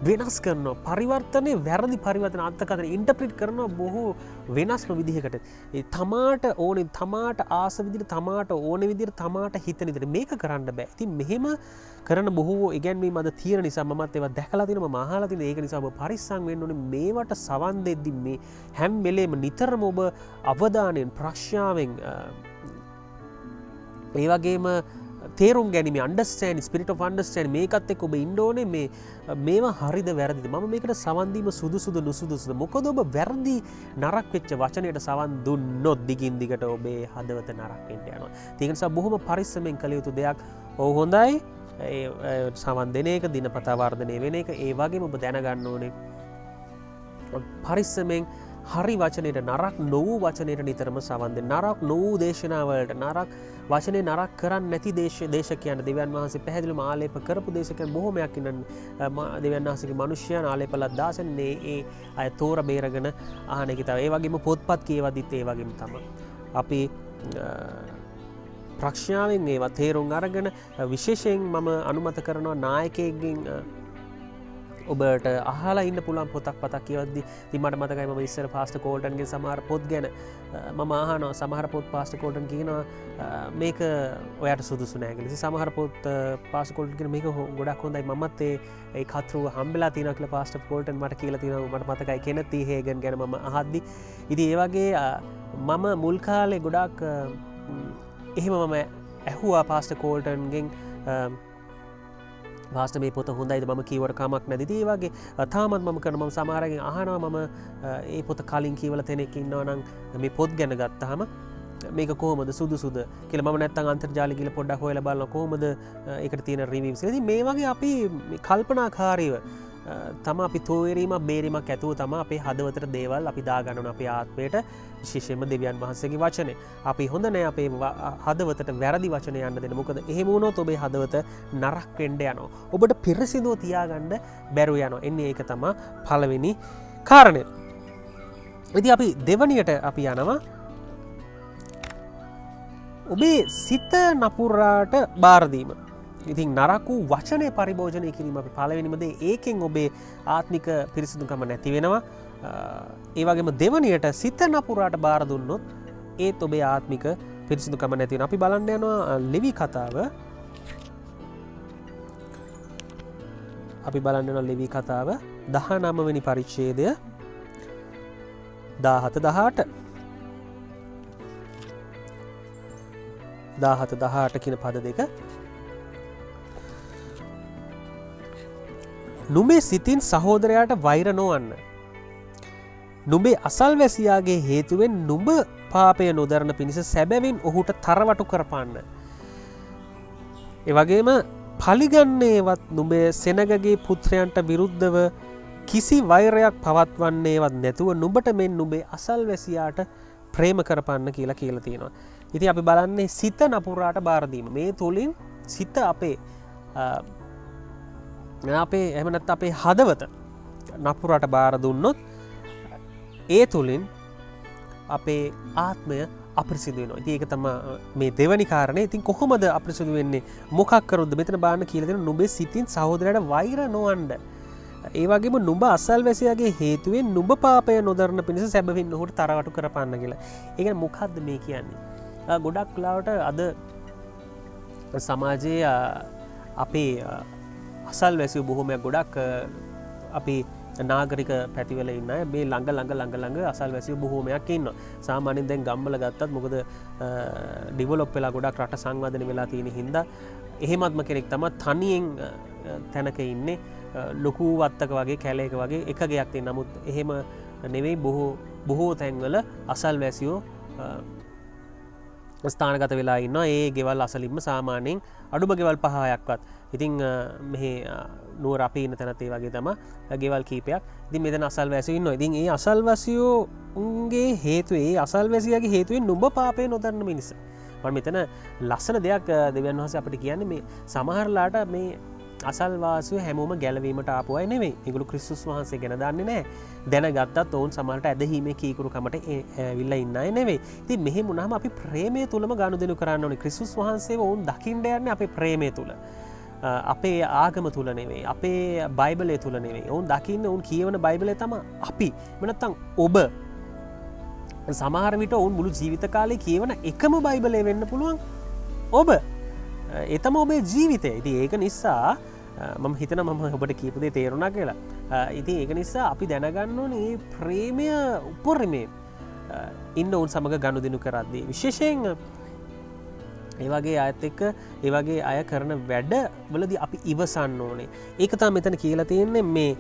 Speaker 1: වෙනස් කරනවා පරිවර්තනය වැරදි පරිවර්තන අර්ථකථන ඉන්ටර්ප්‍රිට් කරනවා බොහෝ වෙනස්ම විදිහකට තමාට ඕනේ තමාට ආස විදිහට තමාට ඕනේ විදිහට තමාට හිතන විදිහට මේක කරන්න බෑ. ඉතින් මෙහෙම කරන බොහෝ ඉගැන්වීම් අද තියෙන නිසා මමත් ඒවා දැකලා තියෙනවා මම අහලා තියෙනවා ඒක නිසා ඔබ පරිස්සම් වෙන්න ඕනේ මේවට සවන් දෙද්දි මේ හැම වෙලේම නිතරම ඔබ අවධානයෙන් ප්‍රඥාවෙන් ඒ වගේම තේරුම් ගැනීම අන්ඩර්ස්ටෑන්ඩින් ස්පිරිට් ඔෆ් අන්ඩර්ස්ටෑන්ඩින් මේකත් එක්ක ඔබ ඉන්න ඕනේ මේවා හරිද වැරදිද මම මේකට සවන් දීම සුදුසුද නුසුදුසුද මොකද ඔබ වැරදි නරක වෙච්ච වචනයට සවන් දුන්නොත් දිගින් දිගට ඔබේ හදවත නරක වෙන්න යනවා ඒක නිසා බොහොම පරිස්සමෙන් කළ යුතු දෙයක් ඔව් හොඳයි සවන් දෙන එක දිනපතා වර්ධනය වෙන එක ඒ වගේම ඔබ දැනගන්න ඕනේ පරිස්සමෙන් හරි වචනයට නරක් නොවූ වචනයට නිතරම සවන් දෙන්න නරක් නොවූ දේශනාවලට නරක් වචනේ නරක කරන්නේ නැති දේශකයන් දෙවියන් වහන්සේ පැහැදිලිවම ආලේප කරපු දේශකයන් බොහෝමයක් ඉන්න දෙවියන් වහන්සේගේ මිනිස්යන් ආලේපලත් දාසන් ඒ අය තෝර බේරගෙන අහන එක තමයි ඒ වගේම පොත්පත් කියවදිත් ඒ වගේම තමයි අපි ප්‍රඥාවෙන් ඒවා තේරුම් අරගෙන විශේෂයෙන් මම අනුමත කරනවා නායකයෙක්ගෙන් ඔබට අහලා ඉන්න පුළුවන් පොතක් පතක් කියවද්දි ඉතින් මට මතකයි මම ඉස්සර පාස්ටර් කෝල්ටන්ගේ සමහර පොත් ගැන මම අහනවා සමහර පොත් පාස්ටර් කෝල්ටන් කියනවා මේක ඔයාට සුදුසු නෑ කියලා. ඉතින් සමහර පොත් පාස්ටර් කෝල්ටන් කියන මේක ගොඩක් හොඳයි මමත් ඒ කතරුව හම්බෙලා තියෙනවා කියලා පාස්ටර් කෝල්ටන් මට කියලා තියෙනවා මට මතකයි කෙනති හේගන් ගැන මම අහද්දි ඉතින් ඒ වගේ මම මුල් කාලේ ගොඩක් එහෙම මම ඇහුවා පාස්ටර් කෝල්ටන්ගෙන් වාස්ත මේ පොත හොඳයිද මම කීවට කමක් නැති ඒ වගේ තාමත් මම කරන මම සමහරකින් අහනවා මම ඒ පොත කලින් කියවලා තැනෙක් ඉන්නවා නම් මේ පොත් ගැන ගත්තාම මේක කොහොමද සුදුසුද කියලා මම නැත්තම් අන්තර්ජාලය ගිහලා පොඩ්ඩක් හොයලා බලනවා කොහොමද ඒකට තියෙන රිවිව්ස්. ඉතින් මේ වගේ අපි කල්පනාකාරීව තම අපි තෝරීමක් බේරීමක් ඇතුව තම අපේ හදවතට දේවල් අපි දාගන්නවා අපේ ආත්මයට විශේෂයෙන්ම දෙවියන් වහන්සේගේ වචනේ. අපි හොඳ නෑ අපේ හදවතට වැරදි වචන යන්න දෙන්න. මොකද එහෙම වුණොත් ඔබේ හදවත නරක වෙන්න යනවා. ඔබට පිරිසිදුව තියාගන්න බැරුව යනවා. එන්නේ ඒක තමයි පළවෙනි කාරණය. ඉතින් අපි දෙවණියට අපි යනවා ඔබේ සිත නපුරාට බාර දීම. ඉතින් නරක වූ වචනය පරිභෝජනය කිරීම අපි පළවෙනිම දේ ඒකෙන් ඔබේ ආත්මික පිරිසිදුකම නැති වෙනවා. ඒ වගේම දෙවණියට සිත නපුරාට බාර දුන්නොත් ඒත් ඔබේ ආත්මික පිරිසිදුකම නැති වෙනවා. අපි බලන්න යනවා ලෙවි කතාව අපි බලන්න යන ලෙවි කතාව 19 වෙනි පරිච්ඡේදය 17 18 17 18 කියන පද දෙක නුඹේ සිතින් සහෝදරයාට වෛර නොවන්න. නුඹේ අසල්වැසියාගේ හේතුවෙන් නුඹ පාපය නොදරන පිණිස සැබැවින් ඔහුට තරවටු කරපන්න. එවගේම පලිගන්නේවත් නුඹේ සෙනගගේ පුත්‍රයන්ට විරුද්ධව කිසි වෛරයක් පවත්වන්නේවත් නැතුව නුඹට මෙන් නුඹේ අසල්වැසියාට ප්‍රේම කරපන්න කියලා කියලා තියෙනවා. ඉතින් අපි බලන්නේ සිත නපුරාට බාරදීම. මේ තුලින් සිත අපේ එහෙම නැත්නම් අපේ හදවත නපුරාට බාර දුන්නොත් ඒ තුලින් අපේ ආත්මය අපිරිසිදු වෙනවා. ඉතින් ඒක තමයි මේ දෙවැනි කාරණේ. ඉතින් කොහොමද අපිරිසිදු වෙන්නේ? මොකක් කරොත්ද? මෙතන බාන්න කියලා දෙන නුඹේ සිතින් සහෝදරයාට වෛර නොවන්න. ඒ වගේම නුඹ අසල්වැසියාගේ හේතුවෙන් නුඹ පාපය නොදරන පිණිස සැබවින් ඔහුට තරවටු කරපන්න කියලා. ඒ කියන්නේ මොකද්ද මේ කියන්නේ? ගොඩක් වෙලාවට අද සමාජයේ අපේ අසල්වැසියෝ බොහොමයක් ගොඩක් අපි නාගරික පැතිවල ඉන්න අය මේ ළඟ අසල්වැසියෝ බොහෝමයක් ඉන්නවා. සාමාන්‍යයෙන් දැන් ගම්වල ගත්තත් මොකද ඩිවලොප් වෙලා ගොඩක් රට සංවර්ධනය වෙලා තියෙන හින්දා එහෙමත්ම කෙනෙක් තමයි තනියෙන් තැනක ඉන්නේ ලොකු වත්තක වගේ කැලේක වගේ එක ගයක් තියෙන. නමුත් එහෙම නෙවෙයි බොහෝ තැන්වල අසල්වැසියෝ ස්ථානගත වෙලා ඉන්නවා. ඒ ගෙවල් අසලින්ම සාමාන්‍යයෙන් අඩුම ගෙවල් 5-6ක්වත්. ඉතින් මෙහි නුවර අපි ඉන්න තැනත් ඒ වගේ තමයි ගෙවල් කීපයක්. ඉතින් මෙතන අසල්වැසියෝ ඉන්නවා. ඉතින් ඒ අසල්වැසියෝගේ හේතුවේ අසල්වැසියාගේ හේතුවෙන් නුඹ පාපේ නොදන්න මිනිස. මම මෙතන ලස්සන දෙයක් දෙවියන් වහන්සේ අපිට කියන්නේ මේ සමහරලාට මේ අසල්වාසියෝ හැමෝම ගැලවීමට ආපු අය නෙවෙයි. ඒගොල්ලෝ ක්‍රිස්තුස් වහන්සේ ගැන දන්නේ නැහැ. දැනගත්තත් ඔවුන් සමහරට ඇදහිීමේ කීකරුකමට ඇවිල්ලා ඉන්න අය නෙවෙයි. ඉතින් මෙහෙම වුණාම අපි ප්‍රේමය තුලම ගනුදෙනු කරන්න ඕනේ. ක්‍රිස්තුස් වහන්සේව ඔවුන් දකින්න යන්නේ අපේ ප්‍රේමය තුල. අපේ ආගම තුල නෙවෙයි. අපේ බයිබලය තුල නෙවෙයි. ඔවුන් දකින්න ඔවුන් කියවන බයිබලය තමයි අපි. නැත්තම් ඔබ සමහර විට ඔවුන් මුළු ජීවිත කාලේ කියවන එකම බයිබලය වෙන්න පුළුවන් ඔබ. ඒ තමයි ඔබේ ජීවිතය. ඉතින් ඒක නිසා මම හිතන මම ඔබට කියපු දේ තේරුණා කියලා. ඉතින් ඒක නිසා අපි දැනගන්න ඕනේ මේ ප්‍රේමය උපරිමේ ඉන්න උන් සමග ගනුදෙනු කරද්දී විශේෂයෙන් ඒ වගේ අයත් එක්ක ඒ වගේ අය කරන වැඩ වලදී අපි ඉවසන්න ඕනේ. ඒක තමයි මෙතන කියලා තියෙන්නේ මේ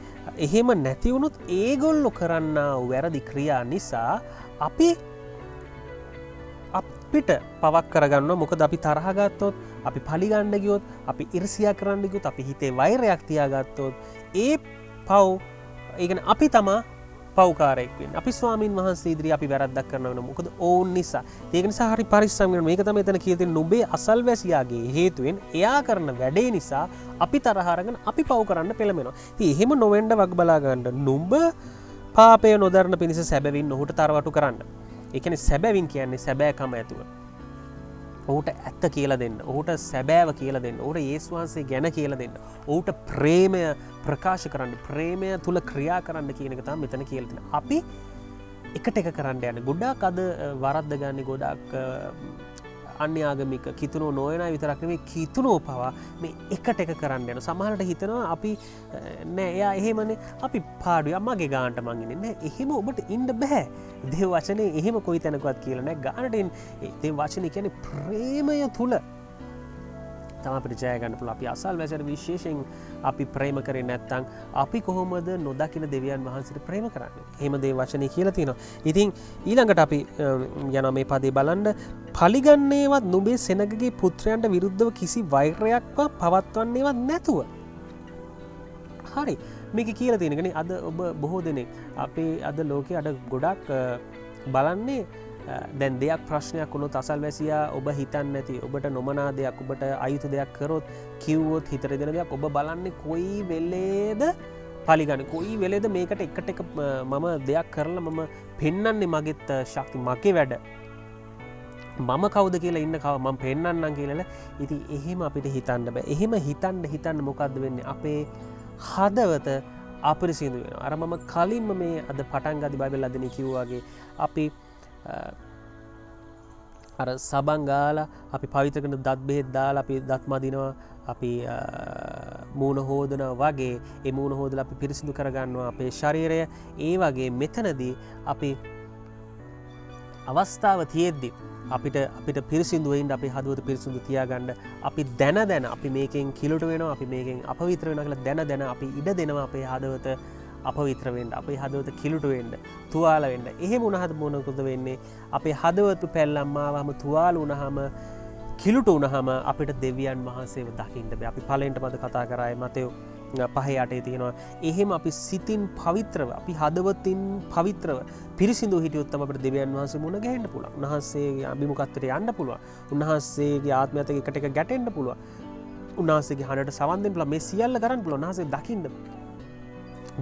Speaker 1: එහෙම නැති වුණොත් ඒගොල්ලෝ කරන්නා වැරදි ක්‍රියා නිසා අපිට පවක් කරගන්නවා. මොකද අපි තරහ ගත්තොත්, අපි පලිගන්න ගියොත්, අපි ඉරිසියා කරන්න ගියොත්, අපි හිතේ වෛරයක් තියාගත්තොත් ඒ පව් ඒ කියන්නේ අපි තමයි පව්කාරයෙක් වෙන්නේ. අපි ස්වාමින් වහන්සේ ඉදිරියේ අපි වැරද්දක් කරනවා වෙනවා. මොකද ඕන් නිසා. ඒක නිසා හරි පරිස්සම් වෙන්න. මේක තමයි එතන කියලා තියෙන්නේ නුඹේ අසල්වැසියාගේ හේතුවෙන් එයා කරන වැඩේ නිසා අපි තරහ අරගෙන අපි පව් කරන්න පෙළඹෙනවා. ඉතින් එහෙම නොවෙන්න වග බලා ගන්න. නුඹ පාපය නොදරන පිණිස සැබවින් ඔහුට තරවටු කරන්න. ඒ කියන්නේ සැබවින් කියන්නේ සැබෑකම ඇතුව. ඔහුට ඇත්ත කියලා දෙන්න. ඔහුට සැබෑව කියලා දෙන්න. ඔහුට යේසුස් වහන්සේ ගැන කියලා දෙන්න. ඔහුට ප්‍රේමය ප්‍රකාශ කරන්න, ප්‍රේමය තුල ක්‍රියා කරන්න කියන එක තමයි මෙතන කියලා තියෙන්නේ. අපි එකට එක කරන්න යන්නේ. ගොඩාක් අද වරද්ද ගන්න ගොඩාක් අන්‍යාගමික කිතුනෝ නොයන විතරක් නෙවෙයි කිතුනෝ පවා මේ එකට එක කරන්න යන. සමහරට හිතනවා අපි නෑ එයා එහෙමනේ අපි පාඩුවේ අම්මගේ ගානට මං ඉන්නේ නෑ. එහෙම ඔබට ඉන්න බෑ. දේව වචනේ එහෙම කොයි තැනකවත් කියලා නෑ. ගානට ඒ දේව වචනේ කියන්නේ ප්‍රේමය තුල තමයි අපිට ජය ගන්න පුළුවන්. අපි අසල්වැසියට විශේෂයෙන් අපි ප්‍රේම කරේ නැත්නම් අපි කොහොමද නොදකින දෙවියන් වහන්සේට ප්‍රේම කරන්නේ? එහෙම දේ වචනේ කියලා තියෙනවා. ඉතින් ඊළඟට අපි යනවා මේ පදේ බලන්න. පලිගන්නේවත් නුඹේ සෙනගගේ පුත්‍රයන්ට විරුද්ධව කිසි වෛරයක්වත් පවත්වන්නේවත් නැතුව. හරි. මේක කියලා තියෙනකනේ අද ඔබ බොහෝ දෙනෙක් අපේ අද ලෝකයේ අද ගොඩක් බලන්නේ දැන් දෙයක් ප්‍රශ්නයක් වුණොත් අසල්වැසියා ඔබ හිතන්නේ නැති ඔබට නොමනා දෙයක් ඔබට අයුතු දෙයක් කරොත් කිව්වොත් හිතට දෙන දෙයක් ඔබ බලන්නේ කොයි වෙලේද පලිගන්නේ කොයි වෙලේද මේකට එකට එක මම දෙයක් කරලා මම පෙන්වන්නේ මගෙත් ශක්ති මගේ වැඩ මම කවුද කියලා ඉන්න කව මම පෙන්වන්නම් කියලා. ඉතින් එහෙම අපිට හිතන්න බෑ. එහෙම හිතන්න මොකද්ද වෙන්නේ? අපේ හදවත අපිරිසිදු වෙනවා. අර මම කලින්ම මේ අද පටන් ගද්දි බයිබල් අධ්‍යයනය කිව්වා වගේ අපි අර සබන් ගාලා අපි පවිත්‍ර කරන දත් බෙහෙත් දාලා අපි දත් මදිනවා අපි මූණ හෝදනවා වගේ ඒ මූණ හෝදලා අපි පිරිසිදු කරගන්නවා අපේ ශරීරය. ඒ වගේ මෙතනදී අපි අවස්ථාව තියෙද්දි අපිට පිරිසිදු වෙන්න අපේ හදවත පිරිසිදු තියාගන්න අපි දැන අපි මේකෙන් කිලුට වෙනවා අපි මේකෙන් අපවිත්‍ර වෙනවා කියලා දැන අපි ඉඩ දෙනවා අපේ හදවත අපවිත්‍ර වෙන්න අපේ හදවත කිලුට වෙන්න තුවාල වෙන්න. එහෙම වුණාද මොනකද වෙන්නේ? අපේ හදවත පැල්ලම් ආවම තුවාල වුණාම කිලුට වුණාම අපිට දෙවියන් වහන්සේව දකින්න බෑ. අපි පළවෙනිට මත කතා කරායේ මතෙව් 5:8 තියෙනවා. එහෙම අපි සිතින් පවිත්‍රව අපි හදවතින් පවිත්‍රව පිරිසිදු හිටියොත් තමයි අපිට දෙවියන් වහන්සේ මුණ ගැහෙන්න පුළුවන්. උන්වහන්සේගේ අභිමුඛත්වයට යන්න පුළුවන්. උන්වහන්සේගේ ආත්මයත් එක්ක එකට ගැටෙන්න පුළුවන්. උන්වහන්සේගේ හඬට සවන් දෙන්න පුළුවන්. මේ සියල්ල කරන්න පුළුවන්. උන්වහන්සේ දකින්න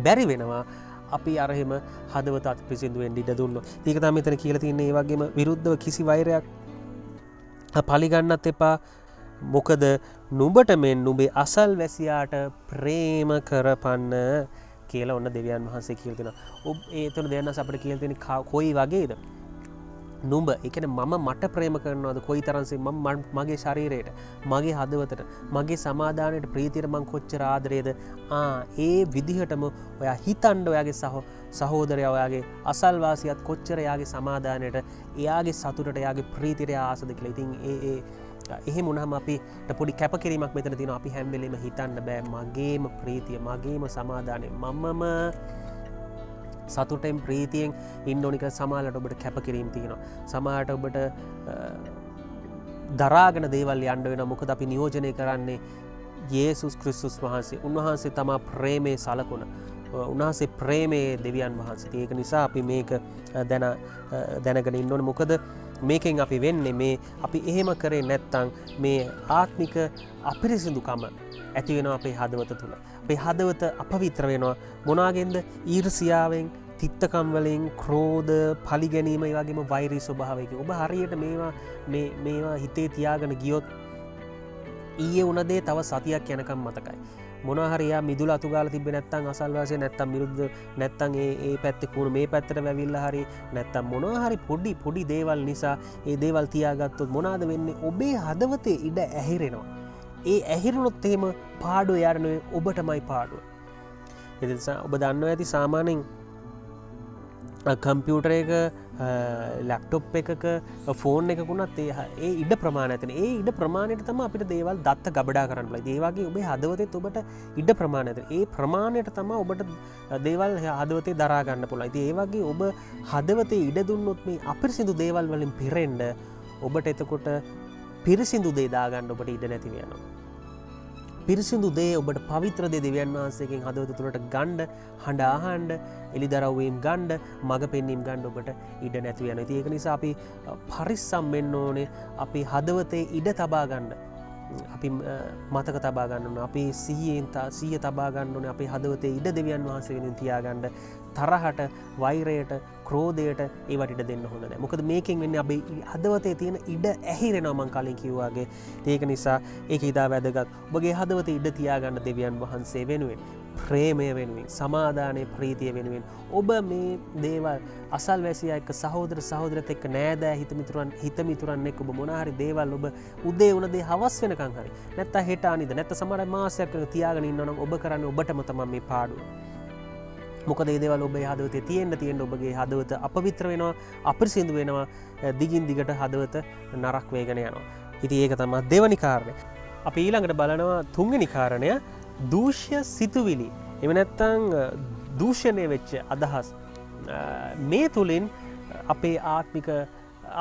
Speaker 1: බැරි වෙනවා අපි අර එහෙම හදවත පිරිසිදු වෙන්න ඉඩ දුන්නොත්. ඒක තමයි මෙතන කියලා තියෙන්නේ. ඒ වගේම විරුද්ධව කිසි වෛරයක් පලිගන්නත් එපා. මොකද නුඹට මෙන් නුඹේ අසල්වැසියාට ප්‍රේම කරපන්න කියලා ඔන්න දෙවියන් වහන්සේ කියලා දෙනවා. ඒතන දෙයන්ස් අපිට කියලා තියෙන කොයි වගේද? නුඹ ඒ කියන්නේ මම මට ප්‍රේම කරනවාද කොයිතරම්සේ මගේ ශරීරයට, මගේ හදවතට, මගේ සමාදානයට, ප්‍රීතියට මං කොච්චර ආදරේද? ඒ විදිහටම ඔයා හිතන්න ඔයාගේ සහෝදරයා ඔයාගේ අසල්වාසියාත් කොච්චර එයාගේ සමාදානයට, එයාගේ සතුටට, එයාගේ ප්‍රීතියට ආසද කියලා. ඉතින් එහෙම වුණාම අපිට පොඩි කැපකිරීමක් මෙතන තියෙනවා. අපි හැම වෙලෙම හිතන්න බෑ මගේම ප්‍රීතිය, මගේම සමාදානය මමම සතුටෙන් ප්‍රීතියෙන් ඉන්න ඕනික. සමහරවිට ඔබට කැපකිරීම තියෙනවා. සමහරවිට ඔබට දරාගෙන දේවල් යන්න වෙනවා. මොකද අපි නියෝජනය කරන්නේ යේසුස් ක්‍රිස්තුස් වහන්සේ. උන්වහන්සේ තමයි ප්‍රේමයේ සලකුණ. උන්වහන්සේ ප්‍රේමයේ දෙවියන් වහන්සේ. ඒක නිසා අපි මේක දැනගෙන ඉන්න ඕනේ. මොකද මේකෙන් අපි වෙන්නේ මේ අපි එහෙම කරේ නැත්තම් මේ ආත්මික අපිරිසිදුකම ඇති වෙනවා අපේ හදවත තුළ. අපේ හදවත අපවිත්‍ර වෙනවා. මොනවාගෙන්ද? ඊර්ෂියාවෙන්, තිත්තකම් වලින්, ක්‍රෝධ, පලිගැනීම, ඒ වගේම වෛරී ස්වභාවයකින්. ඔබ හරියට මේවා හිතේ තියාගෙන ගියොත් ඊයේ වුණ දේ තව සතියක් යනකම් මතකයි. මොනවා හරි යා මිදුල අතු ගාලා තිබ්බේ නැත්තම් අසල්වාසිය නැත්තම් විරුද්ධ නැත්තම් ඒ පැත්තේ කුණු මේ පැත්තට වැවිලා හරි නැත්තම් මොනවා හරි පොඩි දේවල් නිසා ඒ දේවල් තියාගත්තොත් මොනවාද වෙන්නේ? ඔබේ හදවතේ ඉඩ ඇහිරෙනවා. ඒ ඇහිරුණොත් එහෙම පාඩුව යාර නෙවෙයි ඔබටමයි පාඩුව. ඒ නිසා ඔබ දන්නවා ඇති සාමාන්‍යයෙන් කම්පියුටර් එක, ලැප්ටොප් එකක, ෆෝන් එකකුණත් ඒ ඉඩ ප්‍රමාණය ඇතිනේ. ඒ ඉඩ ප්‍රමාණයට තමයි අපිට දේවල් දත්ත ගබඩා කරන්න පුළුවන්. ඒ වගේ ඔබේ හදවතේත් ඔබට ඉඩ ප්‍රමාණය ඇතිනේ. ඒ ප්‍රමාණයට තමයි ඔබට දේවල් හදවතේ දරා ගන්න පුළුවන්. ඉතින් ඒ වගේ ඔබ හදවතේ ඉඩ දුන්නොත් මේ අපිරිසිදු දේවල් වලින් පිරෙන්න ඔබට එතකොට පිරිසිදු දේ දාගන්න ඔබට ඉඩ නැති වෙනවා. පිරිසිදු දේ ඔබට පවිත්‍ර දේ දෙවියන් වහන්සේගෙන් හදවත තුළට ගන්න, හඬ අහන්න, එලිදරව්වීම් ගන්න, මඟ පෙන්වීම් ගන්න ඔබට ඉඩ නැති වෙනවා. ඉතින් ඒක නිසා අපි පරිස්සම් වෙන්න ඕනේ. අපි හදවතේ ඉඩ තබා ගන්න. අපි මතක තබා ගන්න ඕනේ. අපි සිහිය තබා ගන්න ඕනේ. අපේ හදවතේ ඉඩ දෙවියන් වහන්සේ වෙනුවෙන් තියාගන්න. තරහට, වෛරයට, ක්‍රෝධයට ඒවට ඉඩ දෙන්න හොඳ නැහැ. මොකද මේකෙන් වෙන්නේ අපේ හදවතේ තියෙන ඉඩ ඇහිරෙනවා මං කලින් කිව්වා වගේ. ඒක නිසා ඒක ඉදා වැදගත්. ඔබගේ හදවතේ ඉඩ තියාගන්න දෙවියන් වහන්සේ වෙනුවෙන්, ප්‍රේමය වෙනුවෙන්, සමාදානයේ ප්‍රීතිය වෙනුවෙන් ඔබ මේ දේවල් අසල්වැසියා එක්ක, සහෝදර සහෝදරයත් එක්ක, නෑදෑ හිත මිතුරන් එක්ක ඔබ මොනවා හරි දේවල් ඔබ උදේ උන දේ හවස් වෙනකන් හරි නැත්නම් හෙට අනිද නැත්නම් සමහර මාසයක් තියාගෙන ඉන්නවා නම් ඔබ කරන්නේ ඔබටම තමයි මේ පාඩුව. මොකද ඒ දේවල් ඔබේ හදවතේ තියෙන්න ඔබගේ හදවත අපවිත්‍ර වෙනවා, අපිරිසිදු වෙනවා, දිගින් දිගට හදවත නරක වේගන යනවා. ඉතින් ඒක තමයි දෙවනි කාරණය. අපි ඊළඟට බලනවා තුන්වෙනි කාරණය, දූෂ්‍ය සිතුවිලි. එහෙම නැත්නම් දූෂණය වෙච්ච අදහස්. මේ තුලින් අපේ ආත්මික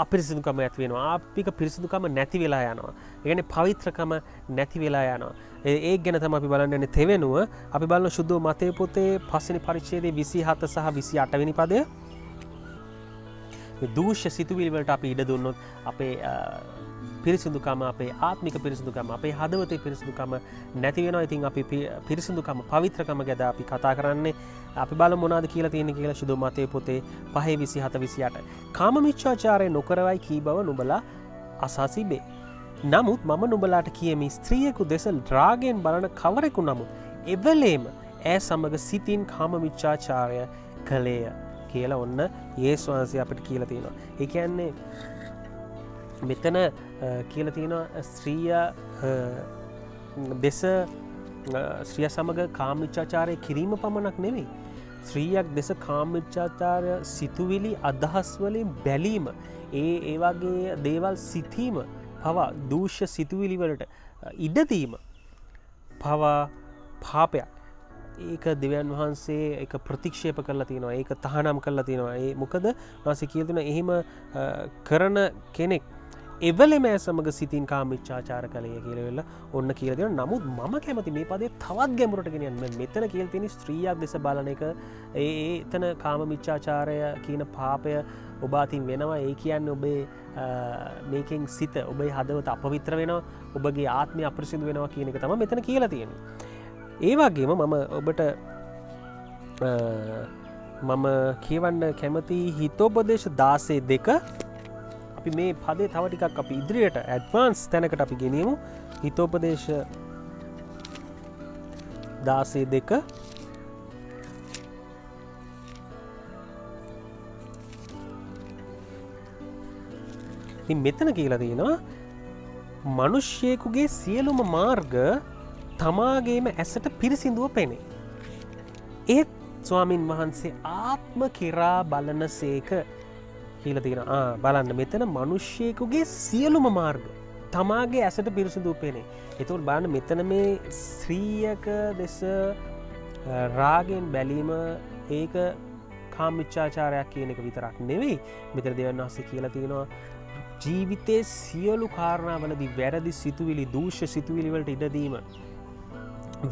Speaker 1: අපිරිසිදුකම ඇති වෙනවා. ආත්මික පිරිසිදුකම නැති වෙලා යනවා. ඒ කියන්නේ පවිත්‍රකම නැති වෙලා යනවා. ඒක ගැන තමයි අපි බලන්න යන්නේ තෙවෙනුව. අපි බලන සුද්ධ මතේ පොතේ 5 වෙනි පරිච්ඡේදයේ 27 සහ 28 වෙනි පදය. මේ දූෂ්‍ය සිතුවිලි වලට අපි ඉඩ දුන්නොත් අපේ පිරිසිදුකම, අපේ ආත්මික පිරිසිදුකම, අපේ හදවතේ පිරිසිදුකම නැති වෙනවා. ඉතින් අපි පිරිසිදුකම, පවිත්‍රකම ගැන අපි කතා කරන්නේ. අපි බලමු මොනවද කියලා තියෙන්නේ කියලා සුද්ධ මතේ පොතේ 5:27-28. කාම මිච්ඡාචාරය නොකරවයි කී බව නුඹලා අසා සිබේ. නමුත් මම නුඹලාට කියමි, ස්ත්‍රියෙකු දෙස රාගයෙන් බලන කවරෙකු නමුත් එවලේම ඈ සමග සිතින් කාම මිච්ඡාචාරය කළේය කියලා ඔන්න යේසුස් වහන්සේ අපිට කියලා තියෙනවා. ඒ කියන්නේ මෙතන කියලා තියෙනවා ස්ත්‍රිය දෙස ස්ත්‍රිය සමග කාමමිච්ඡාචාරය කිරීම පමණක් නෙවෙයි. ස්ත්‍රියක් දෙස කාමමිච්ඡාචාරය සිතුවිලි අදහස් වලින් බැලීම ඒ වගේ දේවල් සිතීම පවා දූෂ්‍ය සිතුවිලි වලට ඉඩදීම පවා පාපයක්. ඒක දෙවියන් වහන්සේ ඒක ප්‍රතික්ෂේප කරලා තියෙනවා. ඒක තහනම් කරලා තියෙනවා. ඒ මොකද වාසේ කියලා දෙනවා එහෙම කරන කෙනෙක් එවලෙම සමග සිතින් කාමමිච්ඡාචාර කළේ කියලා වෙලා ඔන්න කියලා දෙනවා. නමුත් මම කැමති මේ පදේ තවත් ගැඹුරට ගෙනියන්න. මෙතන කියලා තියෙන ස්ත්‍රියක් දෙස බලන එක එතන කාමමිච්ඡාචාරය කියන පාපය ඔබ අතින් වෙනවා. ඒ කියන්නේ ඔබේ මේකෙන් සිත ඔබේ හදවත අපවිත්‍ර වෙනවා. ඔබගේ ආත්මය අපිරිසිදු වෙනවා කියන එක තමයි මෙතන කියලා තියෙන්නේ. ඒ වගේම මම ඔබට මම කියවන්න කැමති හිතෝපදේශ 16:2 අපි මේ පදේ තව ටිකක් අපි ඉදිරියට ඇඩ්වාන්ස් තැනකට අපි ගෙනියමු. හිතෝපදේශ 16:2 ඉතින් මෙතන කියලා තියෙනවා මිනිස්සෙකුගේ සියලුම මාර්ග තමාගේම ඇසට පිරිසිදුව පෙනේ. ඒත් ස්වාමින් වහන්සේ ආත්ම කිරා බලන සේක කියලා තියෙන බලන්න මෙතන මිනිස්සෙකුගේ සියලුම මාර්ග තමාගේ ඇසට පිරිසිදුව පෙනේ. එතකොට බලන්න මෙතන මේ ස්ත්‍රියක දෙස රාගෙන් බැලීම ඒක කාමමිච්ඡාචාරයක් කියන එක විතරක් නෙවෙයි. මෙතන දෙවියන් වහන්සේ කියලා තියෙනවා ජීවිතයේ සියලු කාරණාවලදී වැරදි සිතුවිලි දූෂ්‍ය සිතුවිලි වලට ඉඩ දීම